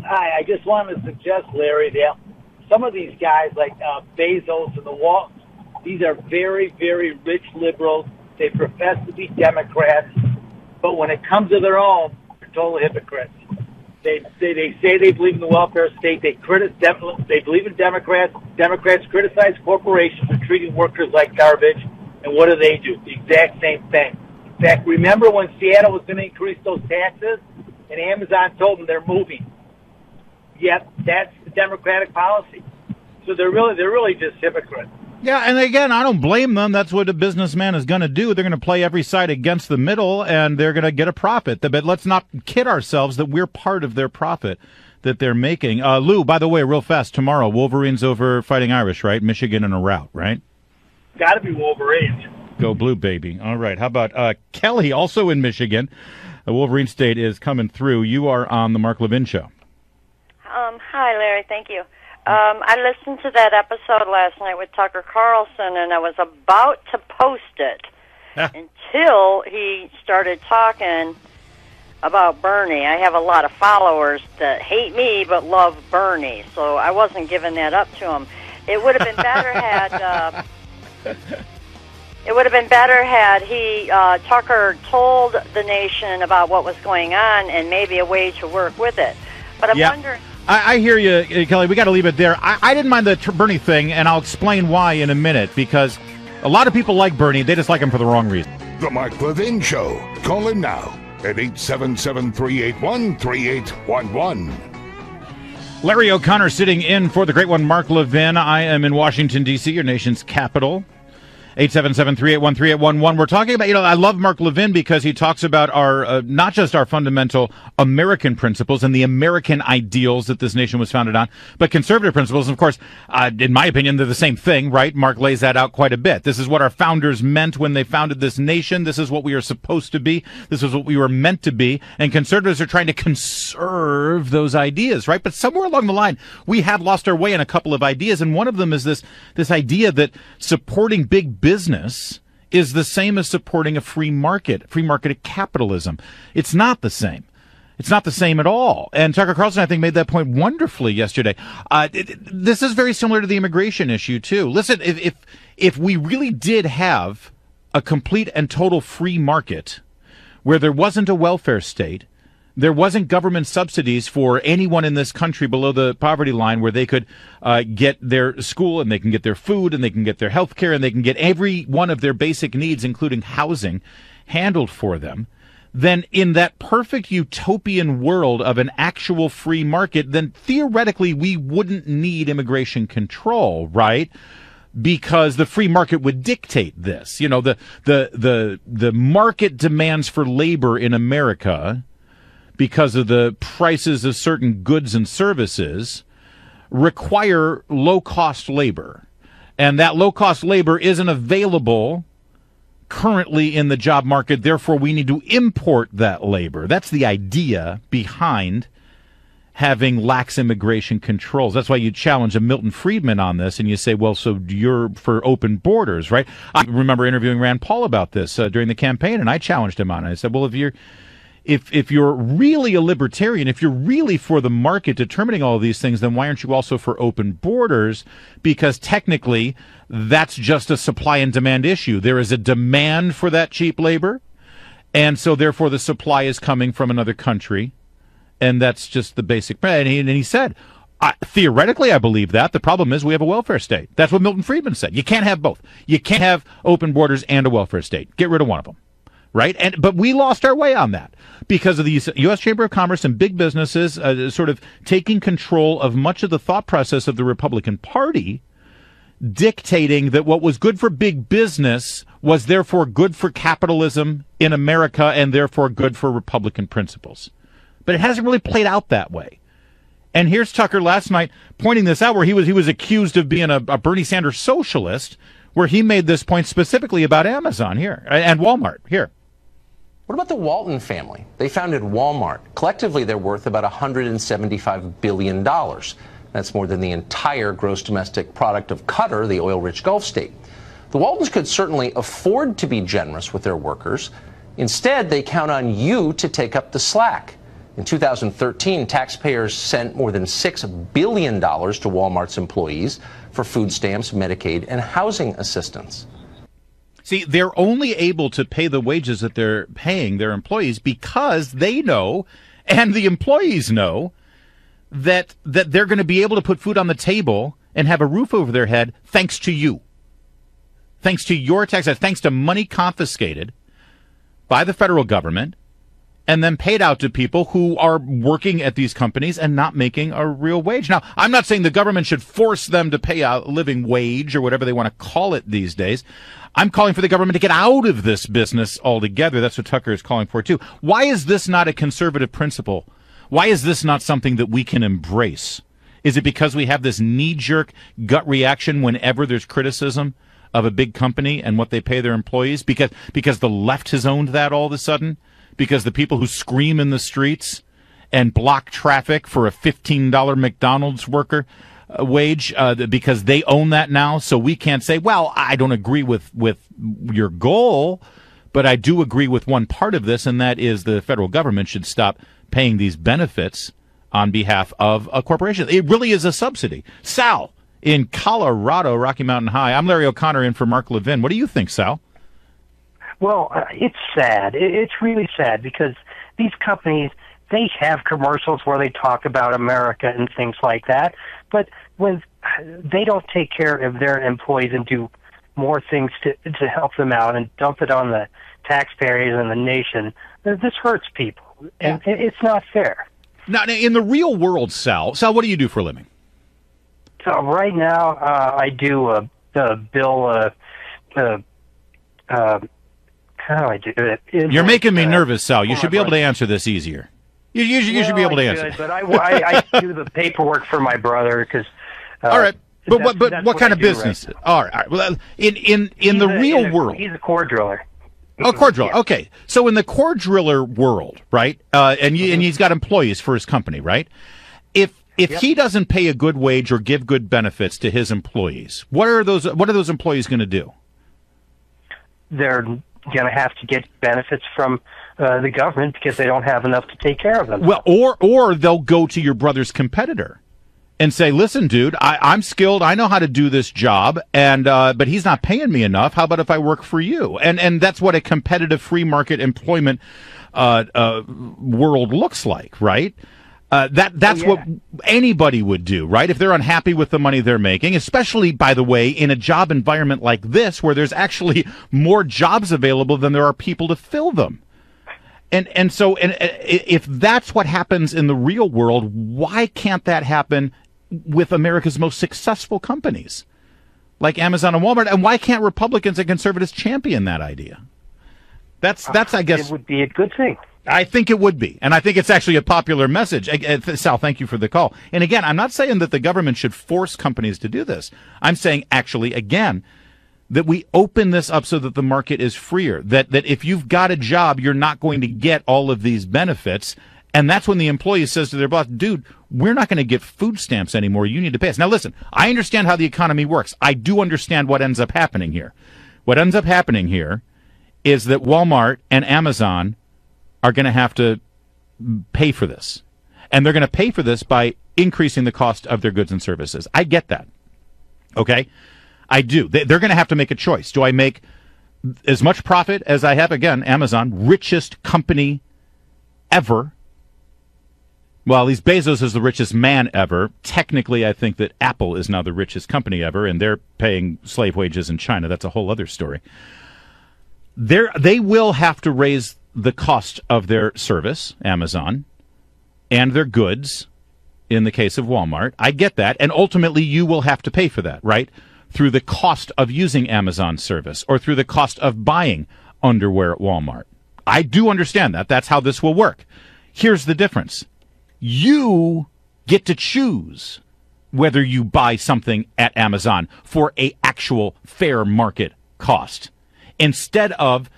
Hi, I just wanted to suggest, Larry, that some of these guys like Bezos and the Wall, these are very, very rich liberals. They profess to be Democrats, but when it comes to their own, they're total hypocrites. They say they believe in the welfare state. They believe in Democrats. Democrats criticize corporations for treating workers like garbage. And what do? The exact same thing. In fact, remember when Seattle was going to increase those taxes, and Amazon told them they're moving. Yep, that's the Democratic policy. So they're really just hypocrites. Yeah, and again, I don't blame them. That's what a businessman is going to do. They're going to play every side against the middle, and they're going to get a profit. But let's not kid ourselves that we're part of their profit that they're making. Lou, by the way, real fast, tomorrow, Wolverines over Fighting Irish, right? Michigan in a rout, right? Got to be Wolverines. Go blue, baby. All right. How about Kelly, also in Michigan? Wolverine State is coming through. You are on the Mark Levin Show. Hi, Larry. Thank you. I listened to that episode last night with Tucker Carlson, and I was about to post it until he started talking about Bernie. I have a lot of followers that hate me but love Bernie, so I wasn't giving that up to him. It would have been better had he Tucker told the nation about what was going on and maybe a way to work with it. But I'm wondering. I hear you, Kelly. We got to leave it there. I didn't mind the Bernie thing, and I'll explain why in a minute, because a lot of people like Bernie. They just like him for the wrong reason. The Mark Levin Show. Call in now at 877-381-3811. Larry O'Connor sitting in for the great one, Mark Levin. I am in Washington, D.C., your nation's capital. 877-381-3811. We're talking about, I love Mark Levin because he talks about our, not just our fundamental American principles and the American ideals that this nation was founded on, but conservative principles. And of course, in my opinion, they're the same thing, right? Mark lays that out quite a bit. This is what our founders meant when they founded this nation. This is what we are supposed to be. This is what we were meant to be. And conservatives are trying to conserve those ideas, right? But somewhere along the line, we have lost our way in a couple of ideas. And one of them is this idea that supporting big business is the same as supporting a free market capitalism. It's not the same. It's not the same at all. And Tucker Carlson, I think, made that point wonderfully yesterday. This is very similar to the immigration issue, too. Listen, if we really did have a complete and total free market where there wasn't a welfare state, there wasn't government subsidies for anyone in this country below the poverty line where they could get their school and they can get their food and they can get their health care and they can get every one of their basic needs, including housing, handled for them, then in that perfect utopian world of an actual free market, then theoretically we wouldn't need immigration control, right? Because the free market would dictate this. The market demands for labor in America, because of the prices of certain goods and services, require low-cost labor. And that low-cost labor isn't available currently in the job market. Therefore, we need to import that labor. That's the idea behind having lax immigration controls. That's why you challenge a Milton Friedman on this, and you say, well, so you're for open borders, right? I remember interviewing Rand Paul about this during the campaign, and I challenged him on it. I said, well, if you're really a libertarian, if you're really for the market determining all of these things, then why aren't you also for open borders? Because technically, that's just a supply and demand issue. There is a demand for that cheap labor, and so therefore the supply is coming from another country, And that's just the basic. And he said, theoretically, I believe that. The problem is we have a welfare state. That's what Milton Friedman said. You can't have both. You can't have open borders and a welfare state. Get rid of one of them. Right? But we lost our way on that because of the U.S. Chamber of Commerce and big businesses sort of taking control of much of the thought process of the Republican Party, dictating that what was good for big business was therefore good for capitalism in America and therefore good for Republican principles. But it hasn't really played out that way. And here's Tucker last night pointing this out, where he was accused of being a Bernie Sanders socialist, where he made this point specifically about Amazon here and Walmart here. What about the Walton family? They founded Walmart. Collectively, they're worth about $175 billion. That's more than the entire gross domestic product of Qatar, the oil-rich Gulf state. The Waltons could certainly afford to be generous with their workers. Instead, they count on you to take up the slack. In 2013, taxpayers sent more than $6 billion to Walmart's employees for food stamps, Medicaid, and housing assistance. See, they're only able to pay the wages that they're paying their employees because they know, and the employees know, that they're going to be able to put food on the table and have a roof over their head thanks to you. Thanks to your taxes, thanks to money confiscated by the federal government and then paid out to people who are working at these companies and not making a real wage. Now, I'm not saying the government should force them to pay a living wage or whatever they want to call it these days. I'm calling for the government to get out of this business altogether. That's what Tucker is calling for, too. Why is this not a conservative principle? Why is this not something that we can embrace? Is it because we have this knee-jerk gut reaction whenever there's criticism of a big company and what they pay their employees? Because the left has owned that all of a sudden? Because the people who scream in the streets and block traffic for a $15 McDonald's worker wage, because they own that now, so we can't say, well, I don't agree with your goal, but I do agree with one part of this, and that is the federal government should stop paying these benefits on behalf of a corporation. It really is a subsidy. Sal in Colorado, Rocky Mountain High. I'm Larry O'Connor in for Mark Levin. What do you think, Sal? Well, it's sad. It's really sad because these companies, they have commercials where they talk about America and things like that, but when they don't take care of their employees and do more things to help them out and dump it on the taxpayers and the nation, this hurts people, and it's not fair. Now, in the real world, Sal, what do you do for a living? So right now, I do bill. How do I do it? You're making me nervous, Sal. You should be able to answer this easier. You should be able to answer. But I do the paperwork for my brother because. All right, but what kind of business? Right. All right. Well, in the real world, he's a core driller. Oh, core driller. Okay, so in the core driller world, right? And he's got employees for his company, right? If he doesn't pay a good wage or give good benefits to his employees, what are those employees going to do? They're going to have to get benefits from the government because they don't have enough to take care of them. Well, or they'll go to your brother's competitor and say, "Listen, dude, I'm skilled. I know how to do this job, and but he's not paying me enough. How about if I work for you?" And that's what a competitive free market employment world looks like, right? That's what anybody would do, right? If they're unhappy with the money they're making, especially, by the way, in a job environment like this where there's actually more jobs available than there are people to fill them. And so if that's what happens in the real world, why can't that happen with America's most successful companies like Amazon and Walmart? And why can't Republicans and conservatives champion that idea? That's I guess, it would be a good thing. I think it would be, and I think it's actually a popular message. Sal, thank you for the call. And again, I'm not saying that the government should force companies to do this. I'm saying, actually, again, that we open this up so that the market is freer, that if you've got a job, you're not going to get all of these benefits. And that's when the employee says to their boss, dude, we're not going to get food stamps anymore. You need to pay us. Now, listen, I understand how the economy works. I do understand what ends up happening here. What ends up happening here is that Walmart and Amazon are going to have to pay for this. And they're going to pay for this by increasing the cost of their goods and services. I get that. Okay? I do. They're going to have to make a choice. Do I make as much profit as I have? Again, Amazon, richest company ever. Well, at least Bezos is the richest man ever. Technically, I think that Apple is now the richest company ever, and they're paying slave wages in China. That's a whole other story. They will have to raise the cost of their service, Amazon, and their goods, in the case of Walmart. I get that, and ultimately you will have to pay for that, right? Through the cost of using Amazon's service or through the cost of buying underwear at Walmart. I do understand that. That's how this will work. Here's the difference. You get to choose whether you buy something at Amazon for a actual fair market cost instead of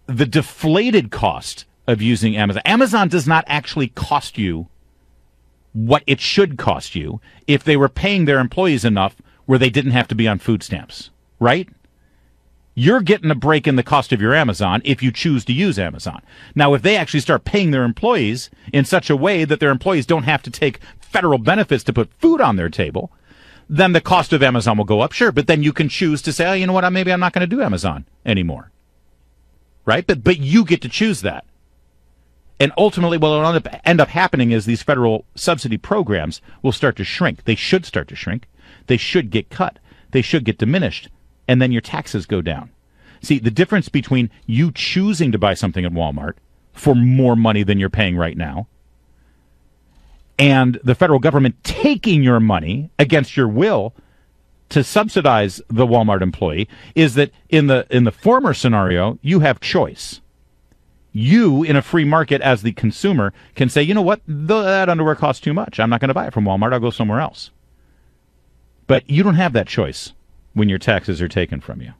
the deflated cost of using Amazon. Amazon does not actually cost you what it should cost you if they were paying their employees enough where they didn't have to be on food stamps, right? You're getting a break in the cost of your Amazon if you choose to use Amazon. Now, if they actually start paying their employees in such a way that their employees don't have to take federal benefits to put food on their table, then the cost of Amazon will go up, sure. But then you can choose to say, oh, you know what, maybe I'm not going to do Amazon anymore, right? But you get to choose that. And ultimately, what will end up happening is these federal subsidy programs will start to shrink. They should start to shrink. They should get cut. They should get diminished. And then your taxes go down. See, the difference between you choosing to buy something at Walmart for more money than you're paying right now and the federal government taking your money against your will to subsidize the Walmart employee is that in the former scenario, you have choice. You, in a free market as the consumer, can say, you know what, that underwear costs too much. I'm not going to buy it from Walmart. I'll go somewhere else. But you don't have that choice when your taxes are taken from you.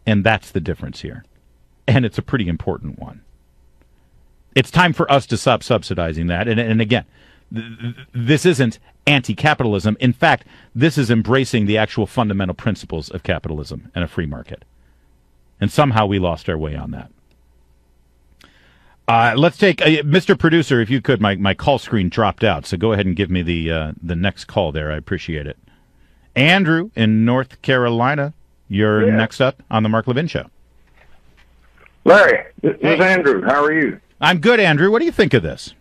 And that's the difference here. And it's a pretty important one. It's time for us to stop subsidizing that. And again, this isn't anti-capitalism. In fact, this is embracing the actual fundamental principles of capitalism and a free market. And somehow we lost our way on that. Let's take Mr. Producer, if you could. My call screen dropped out, so go ahead and give me the next call there. I appreciate it. Andrew in North Carolina, you're next up on the Mark Levin Show. Larry, this is Andrew. How are you? I'm good, Andrew. What do you think of this?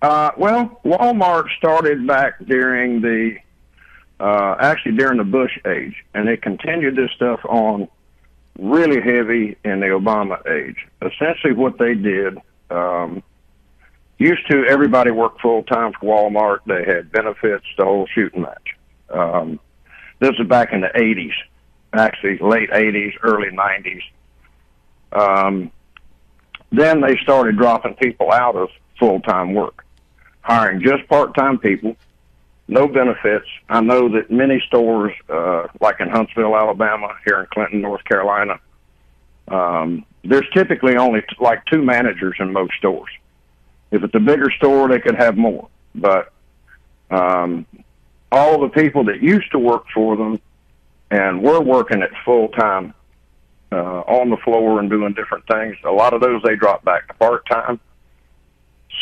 Well, Walmart started back during during the Bush age, and they continued this stuff on really heavy in the Obama age. Essentially what they did, used to everybody worked full-time for Walmart. They had benefits, the whole shooting match. This was back in the 80s, actually late 80s, early 90s. Then they started dropping people out of full-time work, hiring just part-time people, no benefits. I know that many stores, like in Huntsville, Alabama, here in Clinton, North Carolina, there's typically only like 2 managers in most stores. If it's a bigger store, they could have more. But all the people that used to work for them and were working at full-time on the floor and doing different things, a lot of those they dropped back to part-time.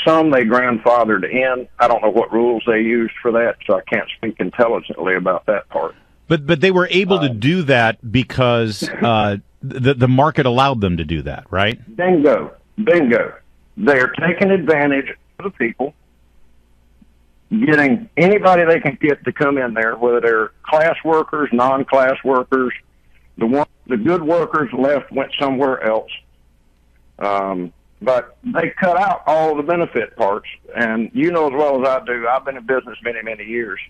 Some they grandfathered in. I don't know what rules they used for that, so I can't speak intelligently about that part. But they were able to do that because the market allowed them to do that, right? Bingo. They're taking advantage of the people, getting anybody they can get to come in there, whether they're class workers, non-class workers. The good workers went somewhere else. But they cut out all the benefit parts. And you know as well as I do, I've been in business many, many years.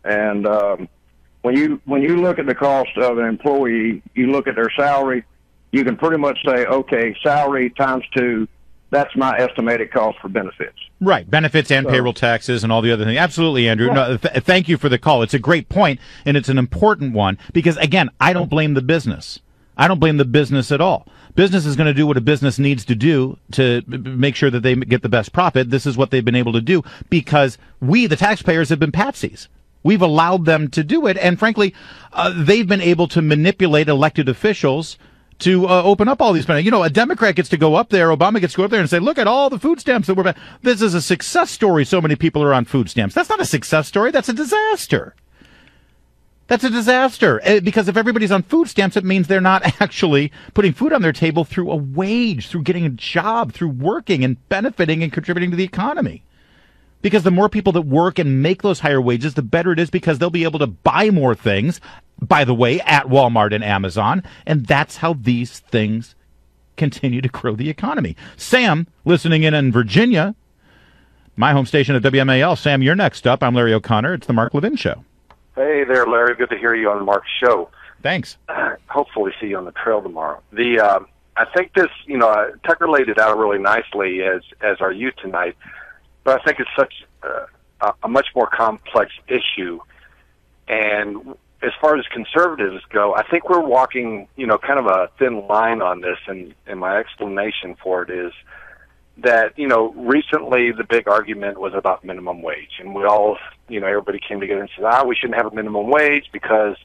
And when you look at the cost of an employee, you look at their salary, you can pretty much say, okay, salary times 2, that's my estimated cost for benefits. Right, benefits and payroll taxes and all the other things. Absolutely, Andrew. Yeah. No, thank you for the call. It's a great point, and it's an important one because, again, I don't blame the business. I don't blame the business at all. Business is going to do what a business needs to do to make sure that they get the best profit. This is what they've been able to do because we, the taxpayers, have been patsies. We've allowed them to do it, and frankly, they've been able to manipulate elected officials to open up all these. You know, a Democrat gets to go up there, Obama gets to go up there and say, look at all the food stamps that we're. This is a success story. So many people are on food stamps. That's not a success story. That's a disaster. That's a disaster. Because if everybody's on food stamps, it means they're not actually putting food on their table through a wage, through getting a job, through working and benefiting and contributing to the economy. Because the more people that work and make those higher wages, the better it is, because they'll be able to buy more things, by the way, at Walmart and Amazon. And that's how these things continue to grow the economy. Sam, listening in Virginia, my home station at WMAL. Sam, you're next up. I'm Larry O'Connor. It's the Mark Levin Show. Hey there, Larry. Good to hear you on Mark's show. Thanks. Hopefully see you on the trail tomorrow. I think this, Tucker laid it out really nicely as our youth tonight, but I think it's such a much more complex issue. And as far as conservatives go, I think we're walking, kind of a thin line on this, and my explanation for it is that, recently the big argument was about minimum wage, and we all, everybody came together and said, we shouldn't have a minimum wage because,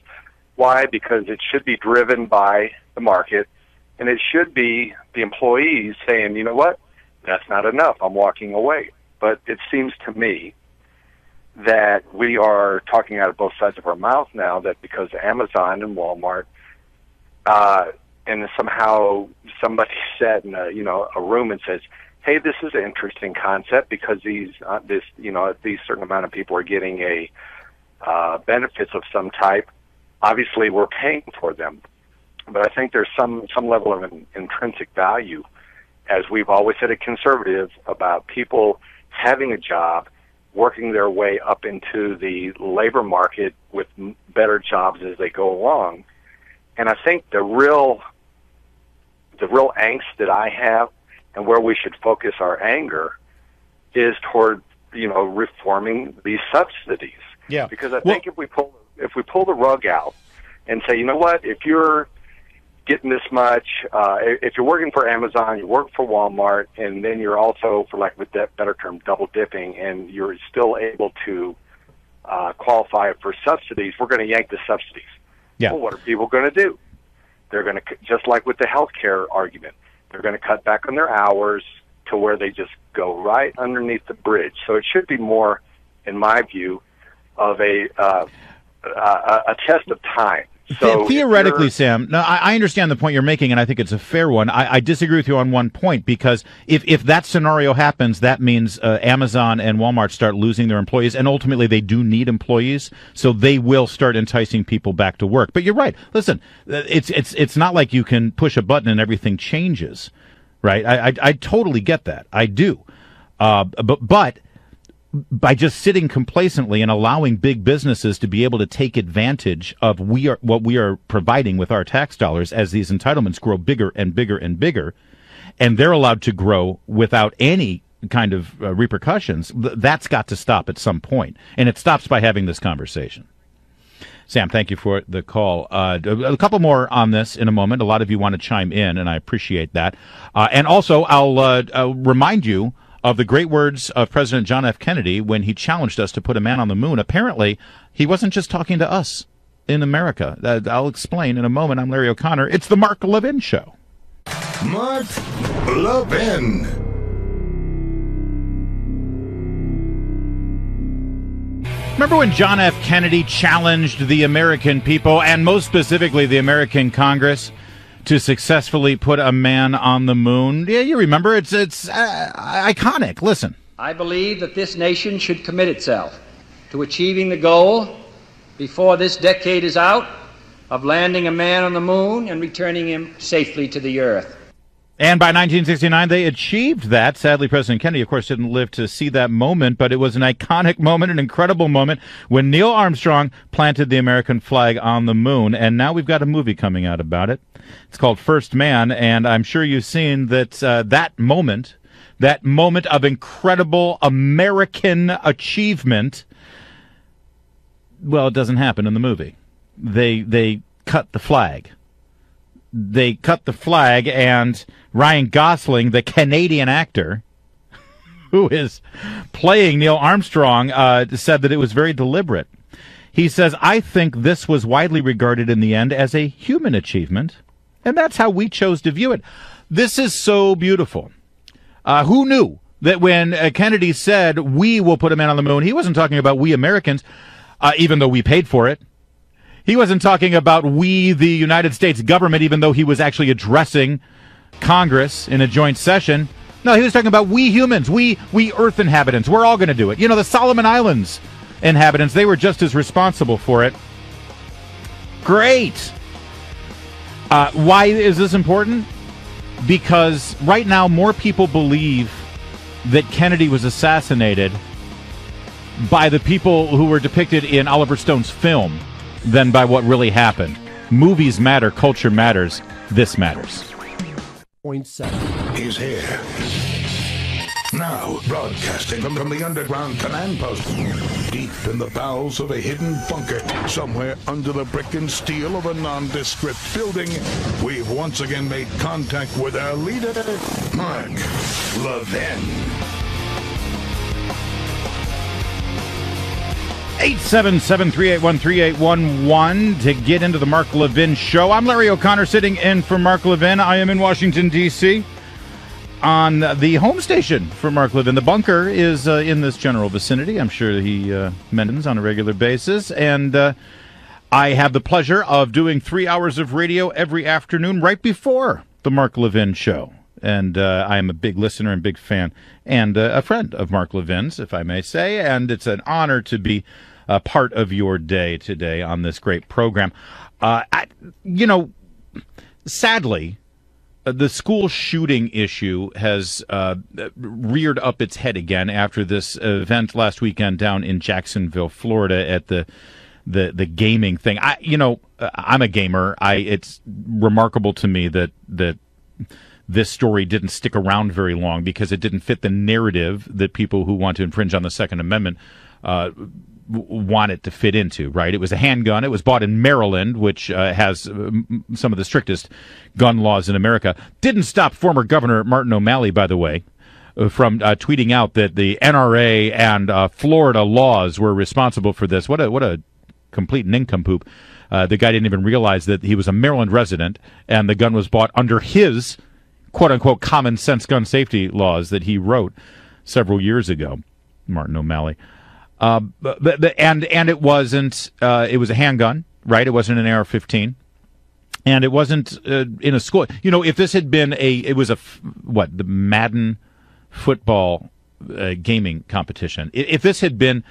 why? Because it should be driven by the market, and it should be the employees saying, you know what, that's not enough, I'm walking away. But it seems to me that we are talking out of both sides of our mouth now, that because Amazon and Walmart, and somehow somebody sat in a room and says, hey, this is an interesting concept because these certain amount of people are getting a benefits of some type. Obviously, we're paying for them, but I think there's some level of intrinsic value, as we've always said at conservative, about people having a job, working their way up into the labor market with better jobs as they go along. And I think the real angst that I have, and where we should focus our anger, is toward reforming these subsidies. Yeah. Because I think if we pull the rug out and say, you know what, if you're getting this much, if you're working for Amazon, you work for Walmart, and then you're also, for lack of a better term, double dipping, and you're still able to qualify for subsidies, we're going to yank the subsidies. Yeah. Well, what are people going to do? They're going to, just like with the healthcare argument, they're going to cut back on their hours to where they just go right underneath the bridge. So it should be more, in my view, of a test of time. So theoretically, Sam, no, I understand the point you're making, and I think it's a fair one. I disagree with you on one point, because if that scenario happens, that means Amazon and Walmart start losing their employees, and ultimately they do need employees, so they will start enticing people back to work. But you're right. Listen, it's not like you can push a button and everything changes, right? I totally get that. I do. But by just sitting complacently and allowing big businesses to be able to take advantage of what we are providing with our tax dollars, as these entitlements grow bigger and bigger and bigger, and they're allowed to grow without any kind of repercussions, that's got to stop at some point. And it stops by having this conversation. Sam, thank you for the call. A couple more on this in a moment. A lot of you want to chime in, and I appreciate that. And also, I'll remind you of the great words of President John F. Kennedy when he challenged us to put a man on the moon. Apparently, he wasn't just talking to us in America. I'll explain in a moment. I'm Larry O'Connor. It's the Mark Levin Show. Mark Levin. Remember when John F. Kennedy challenged the American people, and most specifically the American Congress, to successfully put a man on the moon? Yeah, you remember. It's iconic. Listen. I believe that this nation should commit itself to achieving the goal before this decade is out of landing a man on the moon and returning him safely to the earth. And by 1969, they achieved that. Sadly, President Kennedy, of course, didn't live to see that moment, but it was an iconic moment, an incredible moment, when Neil Armstrong planted the American flag on the moon. And now we've got a movie coming out about it. It's called First Man, and I'm sure you've seen that that moment of incredible American achievement, well, it doesn't happen in the movie. They cut the flag. They cut the flag, and Ryan Gosling, the Canadian actor who is playing Neil Armstrong, said that it was very deliberate. He says, I think this was widely regarded in the end as a human achievement, and that's how we chose to view it. This is so beautiful. Who knew that when Kennedy said, we will put a man on the moon, he wasn't talking about we Americans, even though we paid for it. He wasn't talking about we, the United States government, even though he was actually addressing Congress in a joint session. No, he was talking about we humans, we Earth inhabitants. We're all going to do it. You know, the Solomon Islands inhabitants, they were just as responsible for it. Great. Why is this important? Because right now more people believe that Kennedy was assassinated by the people who were depicted in Oliver Stone's film than by what really happened. Movies matter, culture matters, this matters. 0.7. He's here. Now, broadcasting from the underground command post, deep in the bowels of a hidden bunker, somewhere under the brick and steel of a nondescript building, we've once again made contact with our leader, Mark Levin. 877-381-3811 to get into the Mark Levin Show. I'm Larry O'Connor sitting in for Mark Levin. I am in Washington, D.C. on the home station for Mark Levin. The bunker is in this general vicinity. I'm sure he mentions on a regular basis. And I have the pleasure of doing 3 hours of radio every afternoon right before the Mark Levin Show. And I am a big listener and big fan and a friend of Mark Levin's, if I may say. And it's an honor to be a part of your day today on this great program. Sadly, the school shooting issue has reared up its head again after this event last weekend down in Jacksonville, Florida, at the gaming thing. I'm a gamer. It's remarkable to me that this story didn't stick around very long because it didn't fit the narrative that people who want to infringe on the Second Amendment want it to fit into, right? It was a handgun. It was bought in Maryland, which has some of the strictest gun laws in America. Didn't stop former Governor Martin O'Malley, by the way, from tweeting out that the NRA and Florida laws were responsible for this. What a complete nincompoop. The guy didn't even realize that he was a Maryland resident and the gun was bought under his quote-unquote common sense gun safety laws that he wrote several years ago, Martin O'Malley. And it wasn't, it was a handgun, right? It wasn't an AR-15. And it wasn't in a school. You know, if this had been the Madden football gaming competition. If this had been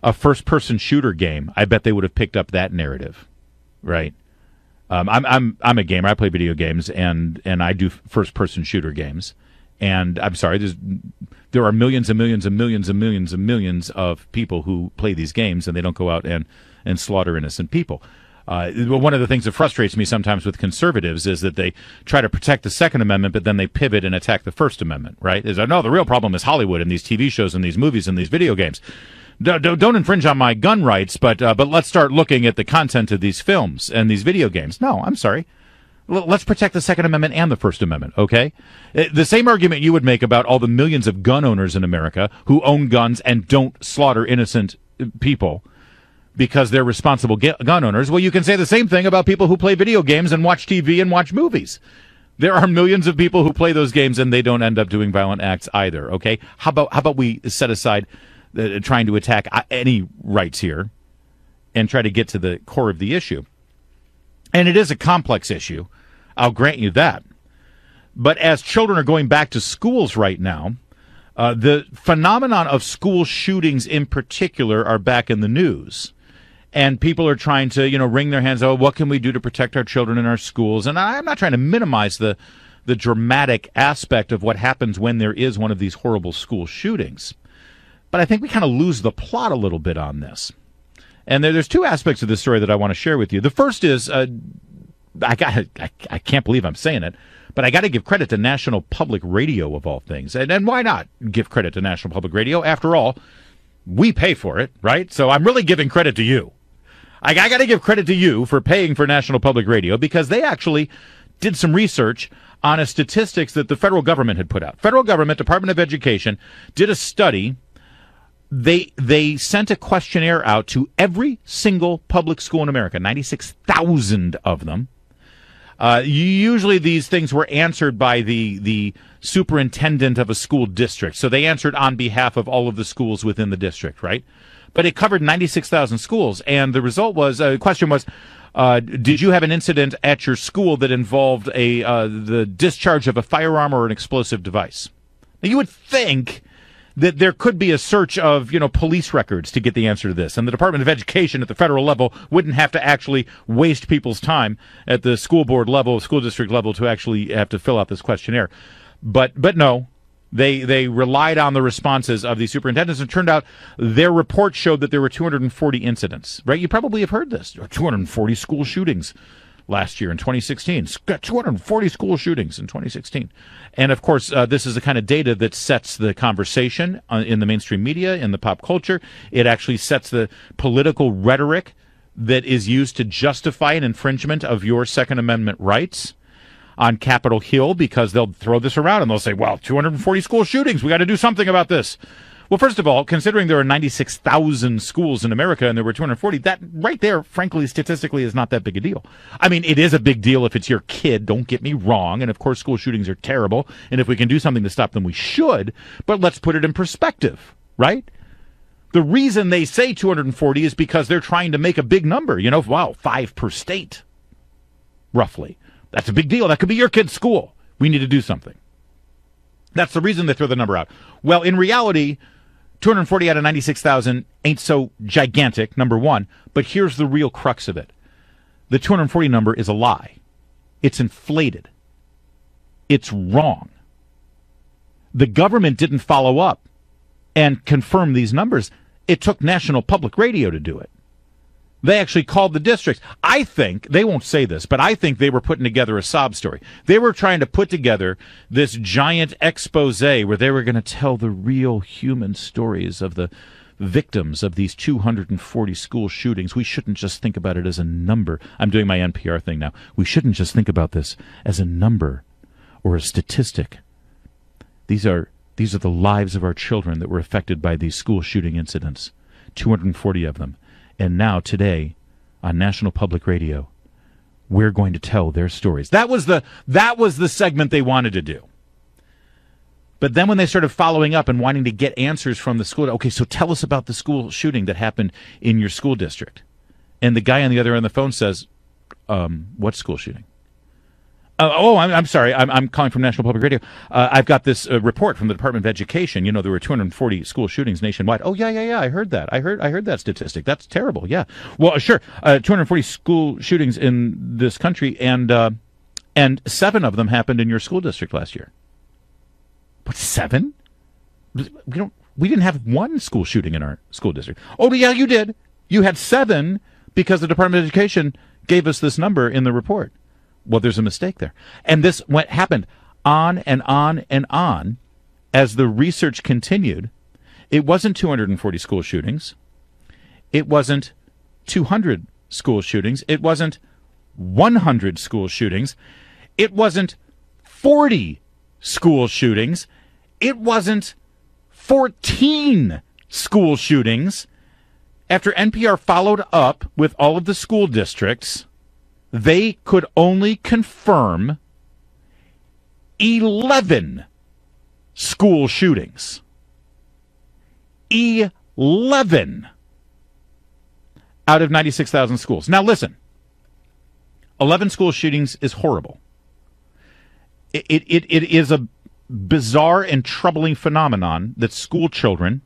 a first-person shooter game, I bet they would have picked up that narrative, right? I'm a gamer. I play video games, and I do first-person shooter games. And I'm sorry, there are millions and millions and millions and millions and millions of people who play these games, and they don't go out and slaughter innocent people. One of the things that frustrates me sometimes with conservatives is that they try to protect the Second Amendment, but then they pivot and attack the First Amendment, right? No, the real problem is Hollywood and these TV shows and these movies and these video games. Don't infringe on my gun rights, but let's start looking at the content of these films and these video games. No, I'm sorry. Let's protect the Second Amendment and the First Amendment, okay? The same argument you would make about all the millions of gun owners in America who own guns and don't slaughter innocent people because they're responsible gun owners. Well, you can say the same thing about people who play video games and watch TV and watch movies. There are millions of people who play those games and they don't end up doing violent acts either, okay? How about we set aside trying to attack any rights here and try to get to the core of the issue? And it is a complex issue. I'll grant you that. But as children are going back to schools right now, the phenomenon of school shootings in particular are back in the news. And people are trying to, wring their hands, what can we do to protect our children in our schools? And I'm not trying to minimize the dramatic aspect of what happens when there is one of these horrible school shootings. But I think we kind of lose the plot a little bit on this. And there's two aspects of this story that I want to share with you. The first is, I can't believe I'm saying it, but I got to give credit to National Public Radio, of all things. And why not give credit to National Public Radio? After all, we pay for it, right? So I'm really giving credit to you. I got to give credit to you for paying for National Public Radio because they actually did some research on a statistics that the federal government had put out. Federal government, Department of Education, did a study. They sent a questionnaire out to every single public school in America, 96,000 of them. Usually these things were answered by the superintendent of a school district. So they answered on behalf of all of the schools within the district, right? But it covered 96,000 schools. And the result was, the question was, did you have an incident at your school that involved the discharge of a firearm or an explosive device? Now, you would think that there could be a search of, police records to get the answer to this. And the Department of Education at the federal level wouldn't have to actually waste people's time at the school board level, school district level, to actually have to fill out this questionnaire. But no, they relied on the responses of the superintendents. And it turned out their report showed that there were 240 incidents, right? You probably have heard this. 240 school shootings last year in 2016. 240 school shootings in 2016. And, of course, this is the kind of data that sets the conversation in the mainstream media, in the pop culture. It actually sets the political rhetoric that is used to justify an infringement of your Second Amendment rights on Capitol Hill, because they'll throw this around and they'll say, well, 240 school shootings, we got to do something about this. Well, first of all, considering there are 96,000 schools in America and there were 240, that right there, frankly, statistically is not that big a deal. I mean, it is a big deal if it's your kid, don't get me wrong. And of course, school shootings are terrible. And if we can do something to stop them, we should. But let's put it in perspective, right? The reason they say 240 is because they're trying to make a big number. 5 per state, roughly. That's a big deal. That could be your kid's school. We need to do something. That's the reason they throw the number out. Well, in reality, 240 out of 96,000 ain't so gigantic, number one. But here's the real crux of it. The 240 number is a lie. It's inflated. It's wrong. The government didn't follow up and confirm these numbers. It took National Public Radio to do it. They actually called the districts. I think, they won't say this, but I think they were putting together a sob story. They were trying to put together this giant expose where they were going to tell the real human stories of the victims of these 240 school shootings. We shouldn't just think about it as a number. I'm doing my NPR thing now. We shouldn't just think about this as a number or a statistic. These are the lives of our children that were affected by these school shooting incidents. 240 of them. And now, today, on National Public Radio, we're going to tell their stories. That was the segment they wanted to do. But then when they started following up and wanting to get answers from the school, okay, so tell us about the school shooting that happened in your school district. And the guy on the other end of the phone says, what school shooting? I'm sorry. I'm calling from National Public Radio. I've got this report from the Department of Education. There were 240 school shootings nationwide. Oh, yeah. I heard that. I heard that statistic. That's terrible. Yeah. Well, sure. 240 school shootings in this country, and 7 of them happened in your school district last year. What, 7? We didn't have 1 school shooting in our school district. Oh, yeah, you did. You had 7 because the Department of Education gave us this number in the report. Well, there's a mistake there. And this happened on and on and on as the research continued. It wasn't 240 school shootings. It wasn't 200 school shootings. It wasn't 100 school shootings. It wasn't 40 school shootings. It wasn't 14 school shootings. After NPR followed up with all of the school districts, they could only confirm 11 school shootings. 11 out of 96,000 schools. Now listen, 11 school shootings is horrible. It is a bizarre and troubling phenomenon that school children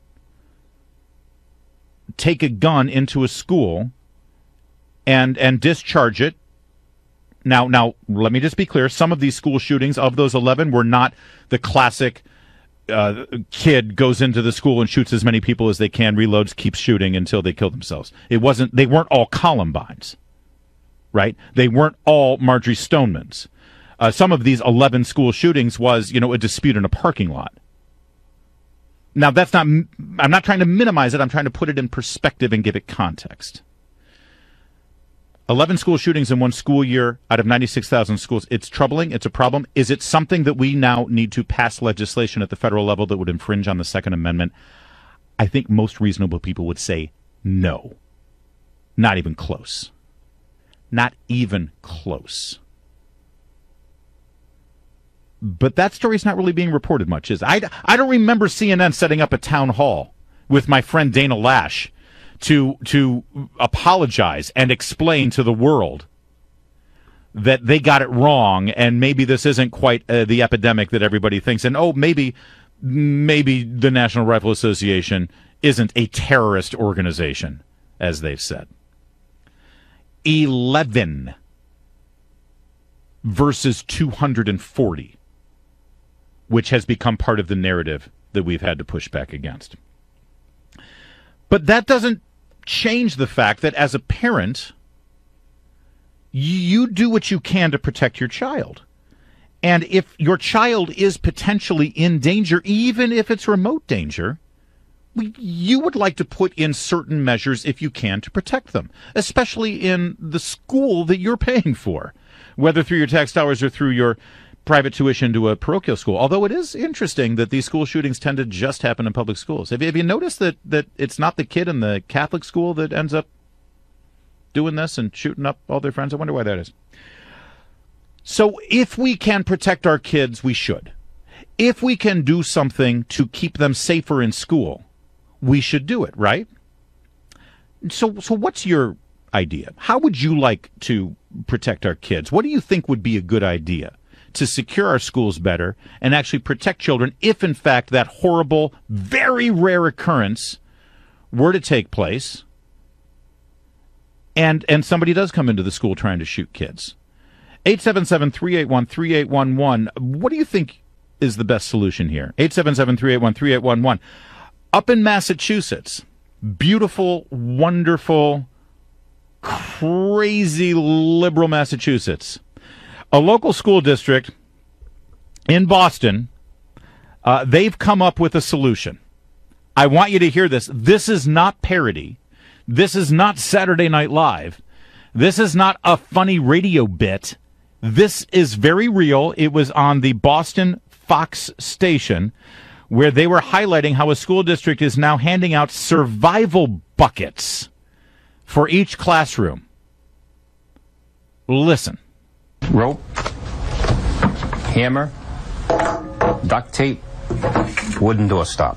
take a gun into a school and discharge it. Now, let me just be clear. Some of these school shootings, of those 11, were not the classic kid goes into the school and shoots as many people as they can, reloads, keeps shooting until they kill themselves. They weren't all Columbines, right? They weren't all Marjorie Stonemans. Some of these 11 school shootings was, a dispute in a parking lot. Now, I'm not trying to minimize it. I'm trying to put it in perspective and give it context. 11 school shootings in one school year out of 96,000 schools. It's troubling. It's a problem. Is it something that we now need to pass legislation at the federal level that would infringe on the Second Amendment? I think most reasonable people would say no. Not even close. Not even close. But that story's not really being reported much, is it? I don't remember CNN setting up a town hall with my friend Dana Lash to apologize and explain to the world that they got it wrong and maybe this isn't quite the epidemic that everybody thinks. And maybe maybe the National Rifle Association isn't a terrorist organization, as they've said. 11 versus 240, which has become part of the narrative that we've had to push back against. But that doesn't change the fact that as a parent, you do what you can to protect your child. And if your child is potentially in danger, even if it's remote danger, you would like to put in certain measures if you can to protect them, especially in the school that you're paying for, whether through your tax dollars or through your private tuition to a parochial school. Although it is interesting that these school shootings tend to just happen in public schools. Have you noticed that it's not the kid in the Catholic school that ends up doing this and shooting up all their friends? I wonder why that is. So if we can protect our kids, we should. If we can do something to keep them safer in school, we should do it, right? So what's your idea? How would you like to protect our kids? What do you think would be a good idea to secure our schools better and actually protect children if, in fact, that horrible, very rare occurrence were to take place and somebody does come into the school trying to shoot kids? 877-381-3811. What do you think is the best solution here? 877-381-3811. Up in Massachusetts, beautiful, wonderful, crazy liberal Massachusetts, a local school district in Boston, they've come up with a solution. I want you to hear this. This is not parody. This is not Saturday Night Live. This is not a funny radio bit. This is very real. It was on the Boston Fox station where they were highlighting how a school district is now handing out survival buckets for each classroom. Listen. Rope, hammer, duct tape, wooden doorstop.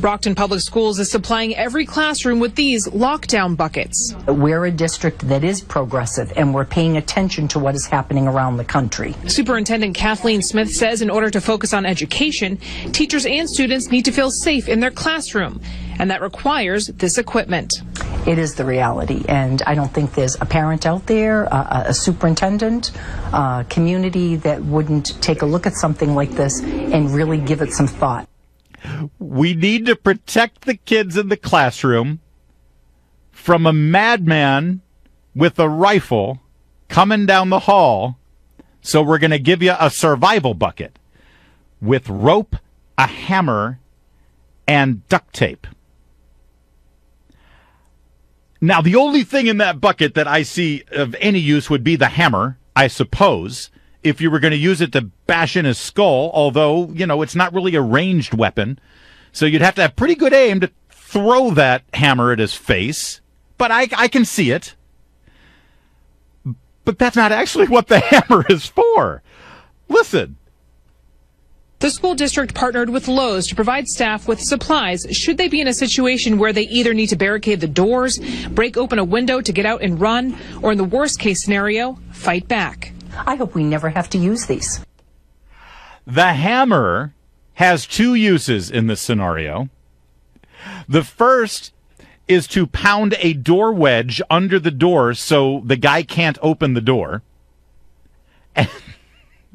Brockton Public Schools is supplying every classroom with these lockdown buckets. We're a district that is progressive, and we're paying attention to what is happening around the country. Superintendent Kathleen Smith says in order to focus on education, teachers and students need to feel safe in their classroom, and that requires this equipment. It is the reality, and I don't think there's a parent out there, a superintendent, a community that wouldn't take a look at something like this and really give it some thought. We need to protect the kids in the classroom from a madman with a rifle coming down the hall, so we're going to give you a survival bucket with rope, a hammer, and duct tape. Now, the only thing in that bucket that I see of any use would be the hammer, I suppose, if you were going to use it to bash in his skull, although, it's not really a ranged weapon. So you'd have to have pretty good aim to throw that hammer at his face. But I can see it. But that's not actually what the hammer is for. Listen. The school district partnered with Lowe's to provide staff with supplies should they be in a situation where they either need to barricade the doors, break open a window to get out and run, or in the worst case scenario, fight back. I hope we never have to use these. The hammer has two uses in this scenario. The first is to pound a door wedge under the door so the guy can't open the door.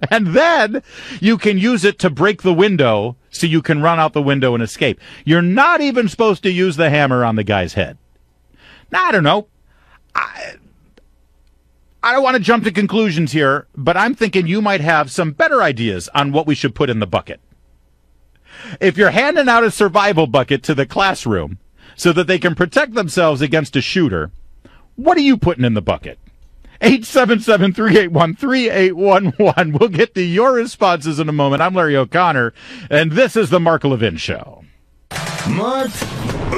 And then you can use it to break the window so you can run out the window and escape. You're not even supposed to use the hammer on the guy's head. Now, I don't know. I don't want to jump to conclusions here, but I'm thinking you might have some better ideas on what we should put in the bucket. If you're handing out a survival bucket to the classroom so that they can protect themselves against a shooter, what are you putting in the bucket? 877-381-3811. We'll get to your responses in a moment. I'm Larry O'Connor, and this is the Mark Levin Show. Mark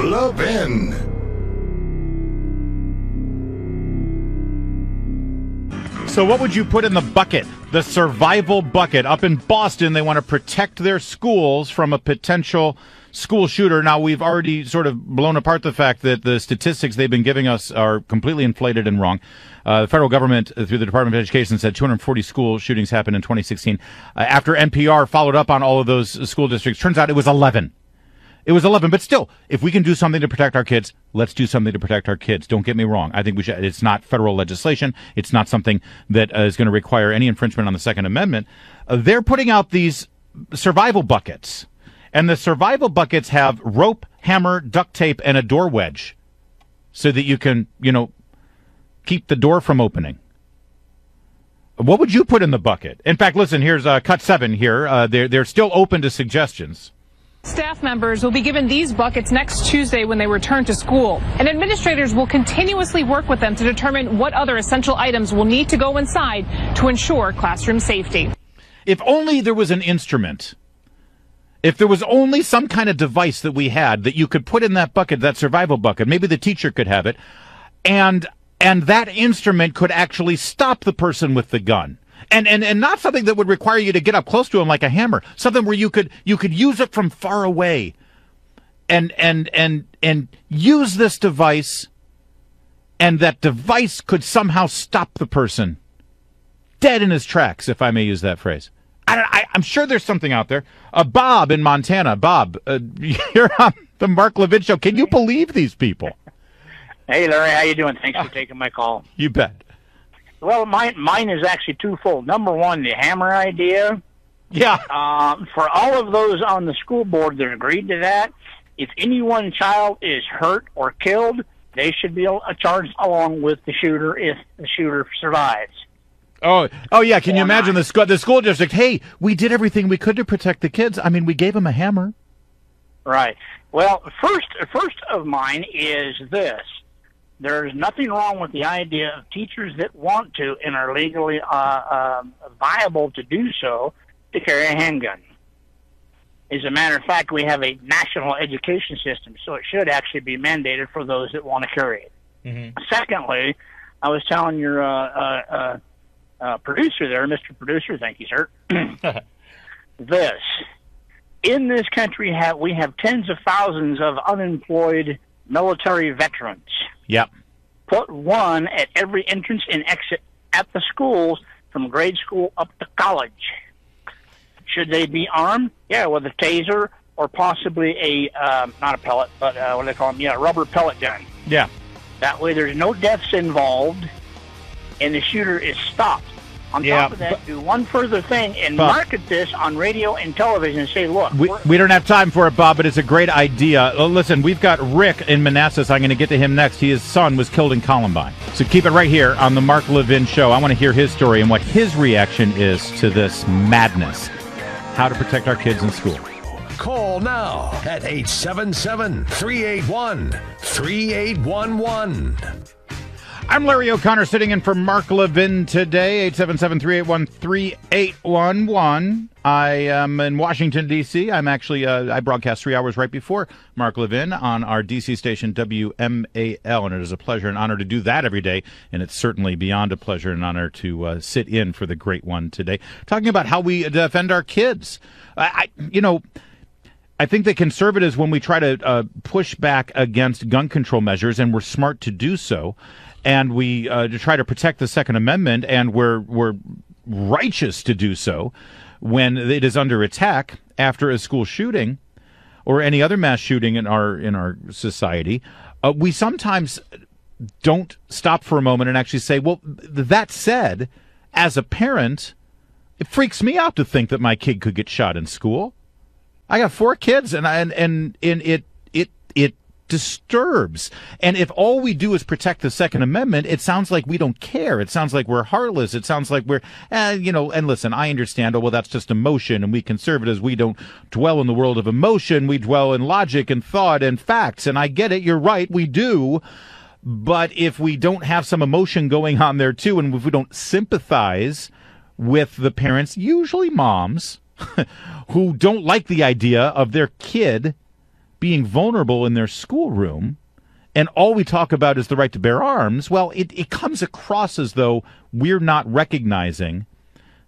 Levin. So what would you put in the bucket? The survival bucket. Up in Boston, they want to protect their schools from a potential school shooter. Now, we've already sort of blown apart the fact that the statistics they've been giving us are completely inflated and wrong. The federal government, through the Department of Education, said 240 school shootings happened in 2016. After NPR followed up on all of those school districts, turns out it was 11. It was 11, but still, if we can do something to protect our kids, let's do something to protect our kids. Don't get me wrong. I think we should. It's not federal legislation. It's not something that is going to require any infringement on the Second Amendment. They're putting out these survival buckets, and the survival buckets have rope, hammer, duct tape, and a door wedge so that you can, keep the door from opening. What would you put in the bucket? In fact, listen, here's cut 7 here. They're still open to suggestions. Staff members will be given these buckets next Tuesday when they return to school, and administrators will continuously work with them to determine what other essential items will need to go inside to ensure classroom safety. If only there was an instrument, if there was only some kind of device that we had that you could put in that bucket, that survival bucket, maybe the teacher could have it, and that instrument could actually stop the person with the gun. And not something that would require you to get up close to him like a hammer. Something where you could use it from far away, and use this device, and that device could somehow stop the person dead in his tracks, if I may use that phrase. I'm sure there's something out there. Bob in Montana. Bob, you're on the Mark Levin Show. Can you believe these people? Hey, Larry, how you doing? Thanks for taking my call. You bet. Well, mine is actually twofold. Number one, the hammer idea. Yeah. For all of those on the school board that agreed to that, if any one child is hurt or killed, they should be charged along with the shooter if the shooter survives. Oh yeah. Can you imagine the school district? Hey, we did everything we could to protect the kids. I mean, we gave them a hammer. Right. Well, first of mine is this. There's nothing wrong with the idea of teachers that want to and are legally viable to do so to carry a handgun. As a matter of fact, we have a national education system, so it should actually be mandated for those that want to carry it. Mm-hmm. Secondly, I was telling your producer there, Mr. Producer, thank you, sir, this. In this country, we have tens of thousands of unemployed military veterans. Yep. Put one at every entrance and exit at the schools from grade school up to college. Should they be armed? Yeah, with a taser or possibly a, not a pellet, but what do they call them? Yeah, rubber pellet gun. Yeah. That way there's no deaths involved and the shooter is stopped. On top of that, do one further thing and market this on radio and television and say, look. We don't have time for it, Bob, but it's a great idea. Listen, we've got Rick in Manassas. I'm going to get to him next. His son was killed in Columbine. So keep it right here on the Mark Levin Show. I want to hear his story and what his reaction is to this madness. How to protect our kids in school. Call now at 877-381-3811. I'm Larry O'Connor sitting in for Mark Levin today, 877-381-3811. I am in Washington, D.C. I'm actually, I broadcast 3 hours right before Mark Levin on our D.C. station WMAL, and it is a pleasure and honor to do that every day, and it's certainly beyond a pleasure and honor to sit in for the great one today, talking about how we defend our kids. I think that conservatives, when we try to push back against gun control measures, and we're smart to do so, and we to try to protect the Second Amendment, and we're righteous to do so when it is under attack after a school shooting or any other mass shooting in our society, we sometimes don't stop for a moment and actually say, well, that said, as a parent, it freaks me out to think that my kid could get shot in school. I got 4 kids, and it disturbs. And if all we do is protect the Second Amendment, it sounds like we don't care. It sounds like we're heartless. It sounds like we're, and listen, I understand, that's just emotion, and we conservatives, we don't dwell in the world of emotion. We dwell in logic and thought and facts, and I get it. You're right, we do. But if we don't have some emotion going on there, too, and if we don't sympathize with the parents, usually moms, who don't like the idea of their kid being vulnerable in their schoolroom and all we talk about is the right to bear arms, well, it comes across as though we're not recognizing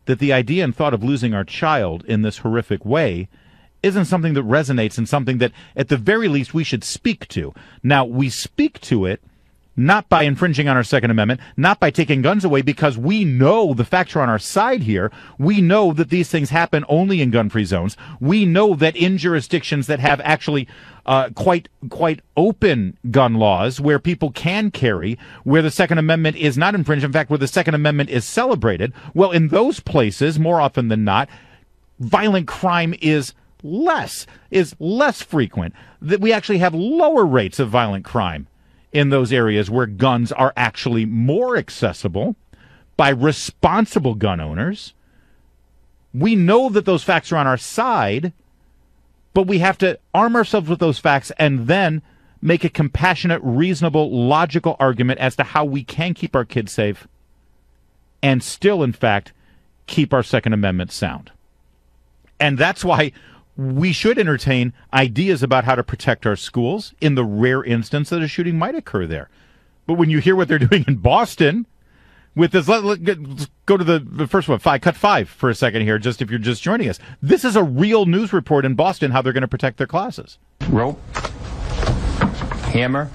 that the idea and thought of losing our child in this horrific way isn't something that resonates and something that, at the very least, we should speak to. Now, we speak to it not by infringing on our Second Amendment, not by taking guns away, because we know the facts are on our side here. We know that these things happen only in gun-free zones. We know that in jurisdictions that have actually quite open gun laws, where people can carry, where the Second Amendment is not infringed, in fact, where the Second Amendment is celebrated, well, in those places, more often than not, violent crime is less frequent. That we actually have lower rates of violent crime in those areas where guns are actually more accessible by responsible gun owners. We know that those facts are on our side, but we have to arm ourselves with those facts and then make a compassionate, reasonable, logical argument as to how we can keep our kids safe and still, in fact, keep our Second Amendment sound. And that's why we should entertain ideas about how to protect our schools in the rare instance that a shooting might occur there. But when you hear what they're doing in Boston with this, let's go to the first one, cut 5 for a second here, just if you're just joining us. This is a real news report in Boston, how they're going to protect their classes. Rope, hammer,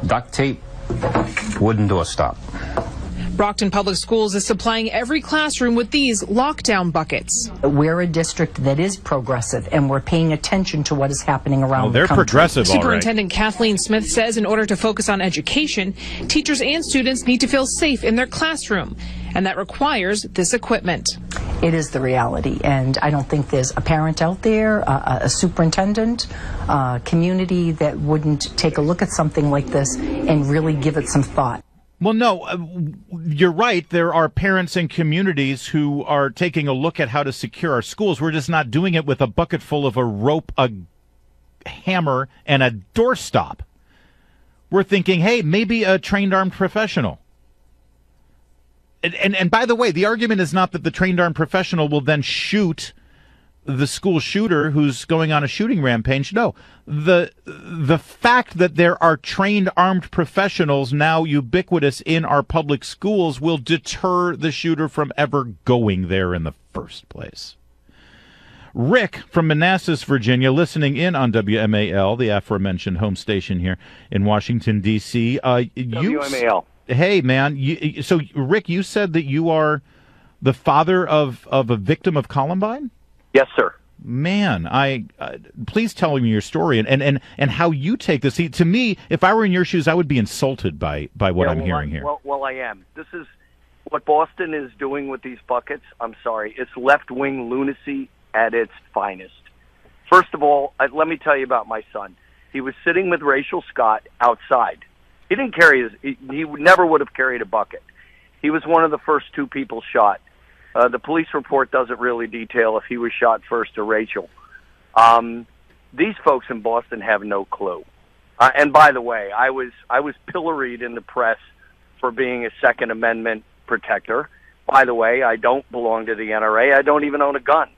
duct tape, wooden doorstop. Brockton Public Schools is supplying every classroom with these lockdown buckets. We're a district that is progressive, and we're paying attention to what is happening around the country. They're progressive, all right. Superintendent Kathleen Smith says in order to focus on education, teachers and students need to feel safe in their classroom, and that requires this equipment. It is the reality, and I don't think there's a parent out there, a superintendent, community that wouldn't take a look at something like this and really give it some thought. Well, no, you're right. There are parents and communities who are taking a look at how to secure our schools. We're just not doing it with a bucket full of a rope, a hammer, and a doorstop. We're thinking, hey, maybe a trained armed professional. And by the way, the argument is not that the trained armed professional will then shoot the school shooter who's going on a shooting rampage. No, the fact that there are trained armed professionals now ubiquitous in our public schools will deter the shooter from ever going there in the first place. Rick from Manassas, Virginia, listening in on WMAL, the aforementioned home station here in Washington, D.C. WMAL. Hey, man. So, Rick, you said that you are the father of a victim of Columbine? Yes, sir. Man, please tell me your story and how you take this. See, to me, if I were in your shoes, I would be insulted by what I'm hearing here. Well, I am. This is what Boston is doing with these buckets. I'm sorry. It's left-wing lunacy at its finest. First of all, let me tell you about my son. He was sitting with Rachel Scott outside. He didn't carry he never would have carried a bucket. He was one of the first 2 people shot. The police report doesn't really detail if he was shot first or Rachel. These folks in Boston have no clue. And by the way, I was pilloried in the press for being a Second Amendment protector. By the way, I don't belong to the NRA. I don't even own a gun.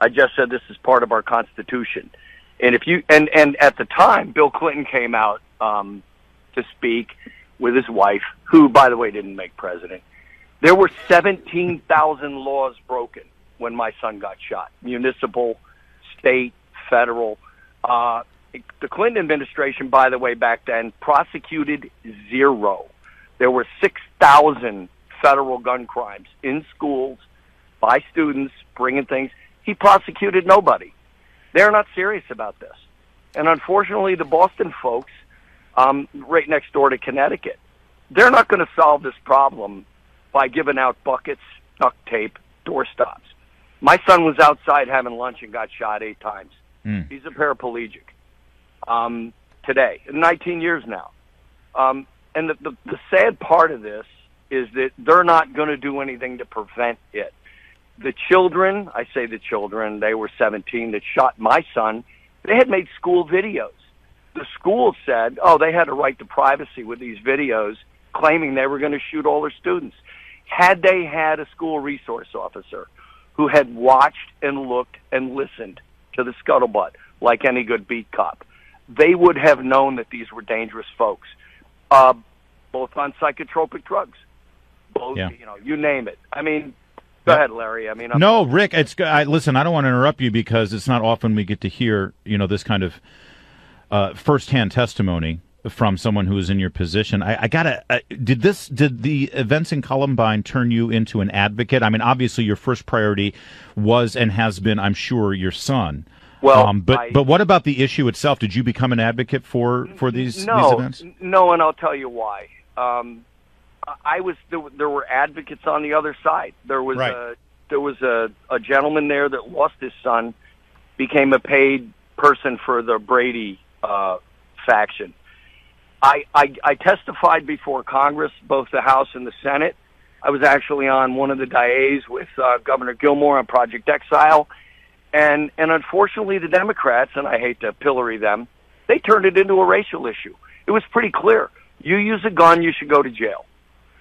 I just said this is part of our Constitution. And if you and at the time, Bill Clinton came out to speak with his wife, who, by the way, didn't make president. There were 17,000 laws broken when my son got shot. Municipal, state, federal. The Clinton administration, by the way, back then, prosecuted 0. There were 6,000 federal gun crimes in schools by students bringing things. He prosecuted nobody. They're not serious about this. And unfortunately, the Boston folks, right next door to Connecticut, they're not going to solve this problem by giving out buckets, duct tape, doorstops. My son was outside having lunch and got shot 8 times. He's a paraplegic today, 19 years now. And the sad part of this is that they're not going to do anything to prevent it. The children, I say the children, they were 17 that shot my son, they had made school videos. The school said, they had a right to privacy with these videos, claiming they were going to shoot all their students. Had they had a school resource officer who had watched and looked and listened to the scuttlebutt like any good beat cop, they would have known that these were dangerous folks, both on psychotropic drugs, both, you name it. I mean, go ahead, Larry. I mean, no, Rick, listen, I don't want to interrupt you because it's not often we get to hear, this kind of firsthand testimony from someone who is in your position. Did the events in Columbine turn you into an advocate? I mean, obviously your first priority was and has been, I'm sure, your son. Well, but what about the issue itself? Did you become an advocate for these events? No, and I'll tell you why. There were advocates on the other side. There was a gentleman there that lost his son, became a paid person for the Brady faction. I testified before Congress, both the House and the Senate. I was actually on one of the dais with Governor Gilmore on Project Exile. And unfortunately, the Democrats, and I hate to pillory them, they turned it into a racial issue. It was pretty clear. You use a gun, you should go to jail.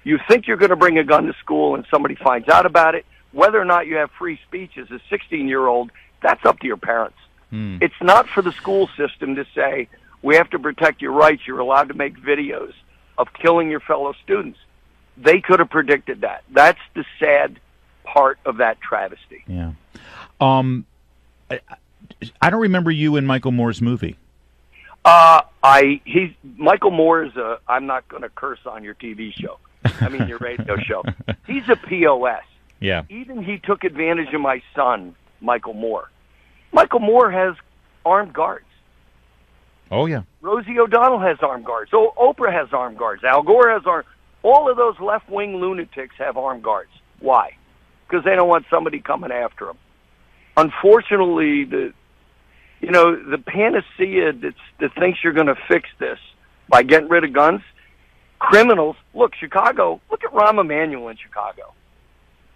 You think you're going to bring a gun to school and somebody finds out about it, whether or not you have free speech as a 16-year-old, that's up to your parents. It's not for the school system to say, we have to protect your rights, you're allowed to make videos of killing your fellow students. They could have predicted that. That's the sad part of that travesty. Yeah. I don't remember you in Michael Moore's movie. Michael Moore is I'm not going to curse on your TV show. I mean your radio show. He's a POS. Yeah. Even he took advantage of my son, Michael Moore. Michael Moore has armed guards. Oh, yeah. Rosie O'Donnell has armed guards. Oprah has armed guards. Al Gore has armed. All of those left-wing lunatics have armed guards. Why? Because they don't want somebody coming after them. Unfortunately, the panacea that thinks you're going to fix this by getting rid of guns, criminals. Look, Chicago. Look at Rahm Emanuel in Chicago.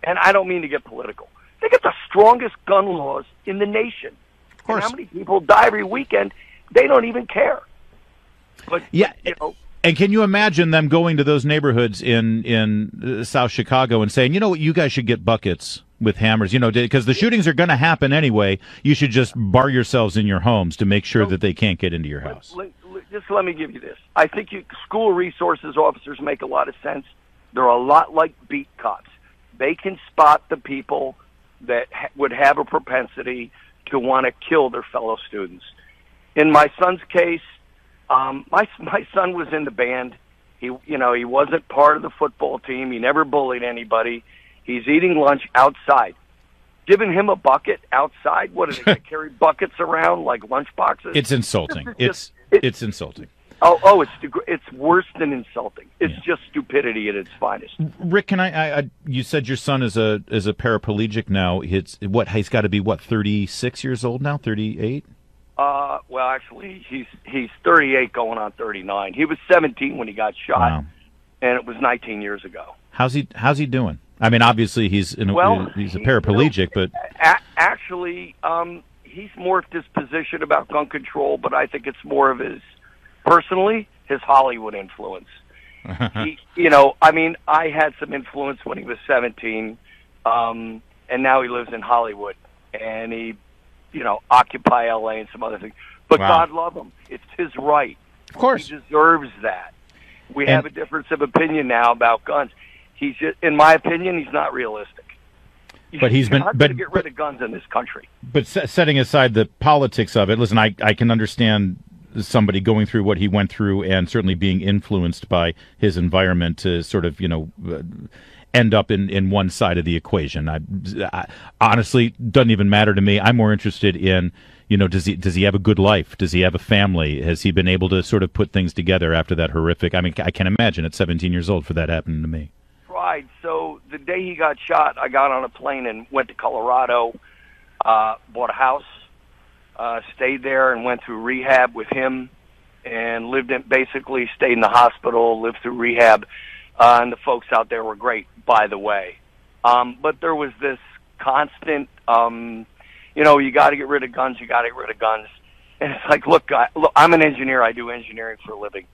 And I don't mean to get political. They got the strongest gun laws in the nation. Of course. And how many people die every weekend? They don't even care. But yeah. And can you imagine them going to those neighborhoods in South Chicago and saying, you know what, you guys should get buckets with hammers, because the shootings are going to happen anyway. You should just bar yourselves in your homes to make sure that they can't get into your house. Just let me give you this. I think school resources officers make a lot of sense. They're a lot like beat cops. They can spot the people that would have a propensity to want to kill their fellow students. In my son's case, my son was in the band. He wasn't part of the football team. He never bullied anybody. He's eating lunch outside. Giving him a bucket outside? What are they carry buckets around like lunch boxes? It's insulting. It's insulting. It's worse than insulting. It's just stupidity at its finest. Rick, can you said your son is a paraplegic now. He's got to be 36 years old now, 38? Well, actually, he's 38 going on 39. He was 17 when he got shot, and it was 19 years ago. How's he doing? I mean, obviously he's a paraplegic, but actually, he's morphed his position about gun control, but I think it's more of his Hollywood influence. I had some influence when he was 17, and now he lives in Hollywood, and he, Occupy L.A. and some other things. But God love him. It's his right. Of course. He deserves that. We have a difference of opinion now about guns. He's just, in my opinion, he's not realistic. But he's been to get rid of guns in this country. But setting aside the politics of it, listen, I can understand somebody going through what he went through and certainly being influenced by his environment to sort of, end up in one side of the equation. I honestly, doesn't even matter to me. I'm more interested in, does he have a good life? Does he have a family? Has he been able to sort of put things together after that horrific? I mean, I can imagine at 17 years old for that happening to me. Right. So the day he got shot, I got on a plane and went to Colorado, bought a house, stayed there and went through rehab with him, and basically stayed in the hospital, lived through rehab. And the folks out there were great, by the way. But there was this constant, you got to get rid of guns, you got to get rid of guns. And it's like, look, I'm an engineer. I do engineering for a living.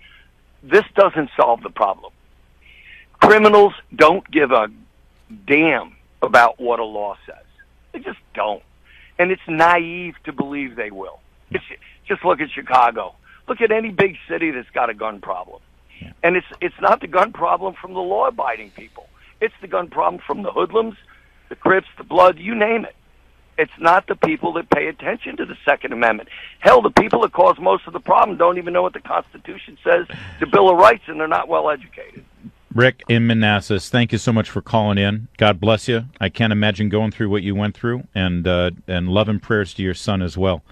This doesn't solve the problem. Criminals don't give a damn about what a law says. They just don't. And it's naive to believe they will. Just look at Chicago. Look at any big city that's got a gun problem. Yeah. And it's not the gun problem from the law-abiding people. It's the gun problem from the hoodlums, the Crips, the Blood, you name it. It's not the people that pay attention to the Second Amendment. Hell, the people that cause most of the problem don't even know what the Constitution says, the Bill of Rights, and they're not well educated. Rick in Manassas, thank you so much for calling in. God bless you. I can't imagine going through what you went through, and love and prayers to your son as well.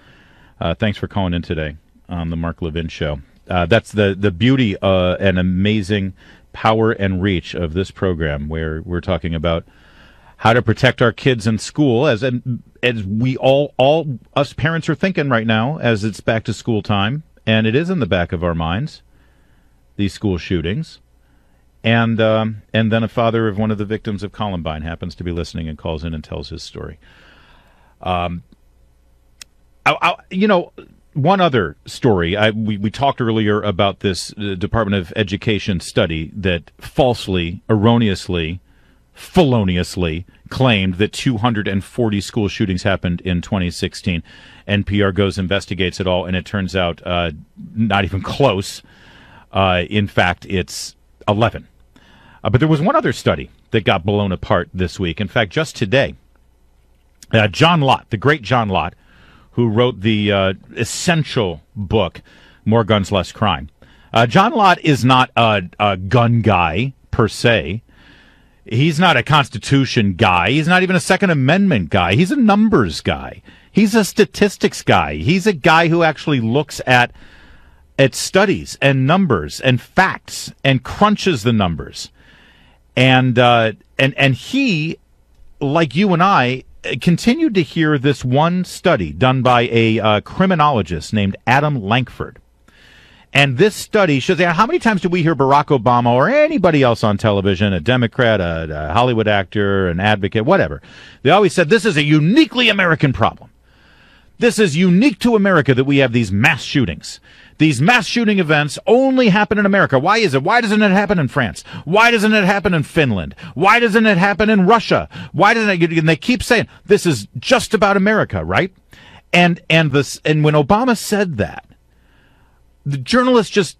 Thanks for calling in today on the Mark Levin Show. That's the beauty and amazing power and reach of this program, where we're talking about how to protect our kids in school, as we all us parents are thinking right now, as it's back to school time, and it is in the back of our minds, these school shootings. And then a father of one of the victims of Columbine happens to be listening and calls in and tells his story. One other story. We talked earlier about this Department of Education study that falsely, erroneously, feloniously claimed that 240 school shootings happened in 2016. NPR goes, investigates it all, and it turns out not even close. In fact, it's 11. But there was one other study that got blown apart this week. In fact, just today, John Lott, the great John Lott, who wrote the essential book, More Guns, Less Crime. John Lott is not a gun guy, per se. He's not a Constitution guy. He's not even a Second Amendment guy. He's a numbers guy. He's a statistics guy. He's a guy who actually looks at studies and numbers and facts and crunches the numbers. And he, like you and I, continued to hear this one study done by a criminologist named Adam Lankford. And this study shows, how many times do we hear Barack Obama or anybody else on television, a Democrat, a Hollywood actor, an advocate, whatever, they always said this is a uniquely American problem. This is unique to America that we have these mass shootings. These mass shooting events only happen in America. Why is it? Why doesn't it happen in France? Why doesn't it happen in Finland? Why doesn't it happen in Russia? Why doesn't it? And they keep saying this is just about America, right? And when Obama said that, the journalists just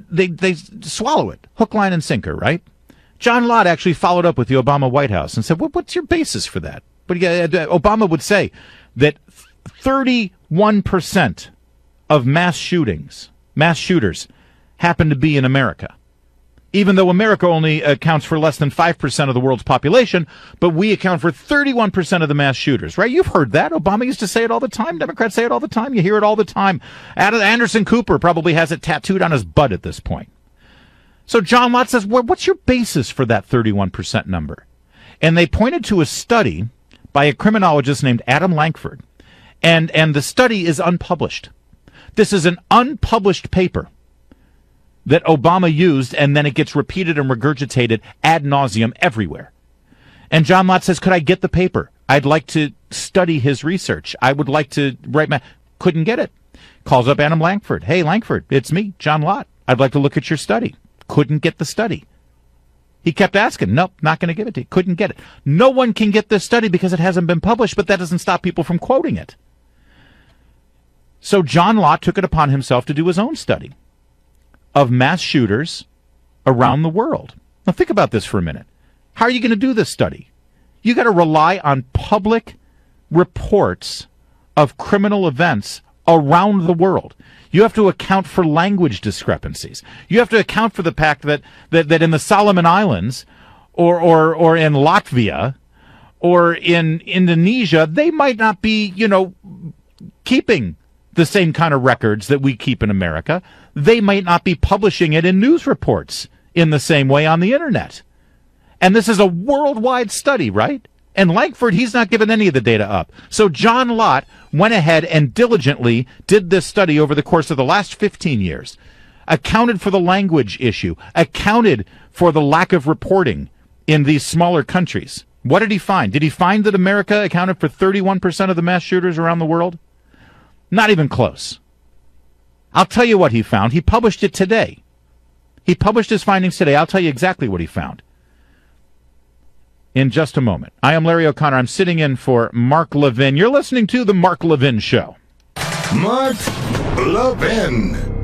they swallow it, hook, line, and sinker, right? John Lott actually followed up with the Obama White House and said, "What's your basis for that?" But Obama would say that 31% of mass shooters happen to be in America, even though America only accounts for less than 5% of the world's population, but we account for 31% of the mass shooters, right? You've heard that. Obama used to say it all the time. Democrats say it all the time. You hear it all the time. Anderson Cooper probably has it tattooed on his butt at this point. So John Lott says, what's your basis for that 31% number? And they pointed to a study by a criminologist named Adam Lankford, and the study is unpublished. This is an unpublished paper that Obama used, and then it gets repeated and regurgitated ad nauseum everywhere. And John Lott says, could I get the paper? I'd like to study his research. I would like to write couldn't get it. Calls up Adam Lankford. Hey, Lankford, it's me, John Lott. I'd like to look at your study. Couldn't get the study. He kept asking. Nope, not going to give it to you. Couldn't get it. No one can get this study because it hasn't been published, but that doesn't stop people from quoting it. So John Lott took it upon himself to do his own study of mass shooters around the world. Now think about this for a minute. How are you going to do this study? You got to rely on public reports of criminal events around the world. You have to account for language discrepancies. You have to account for the fact that in the Solomon Islands or in Latvia or in Indonesia, they might not be, keeping the same kind of records that we keep in America. They might not be publishing it in news reports in the same way on the internet. And this is a worldwide study, right? And Lankford, he's not giving any of the data up. So John Lott went ahead and diligently did this study over the course of the last 15 years, accounted for the language issue, accounted for the lack of reporting in these smaller countries. What did he find? Did he find that America accounted for 31% of the mass shooters around the world? Not even close. I'll tell you what he found. He published it today. He published his findings today. I'll tell you exactly what he found in just a moment. I am Larry O'Connor. I'm sitting in for Mark Levin. You're listening to The Mark Levin Show. Mark Levin.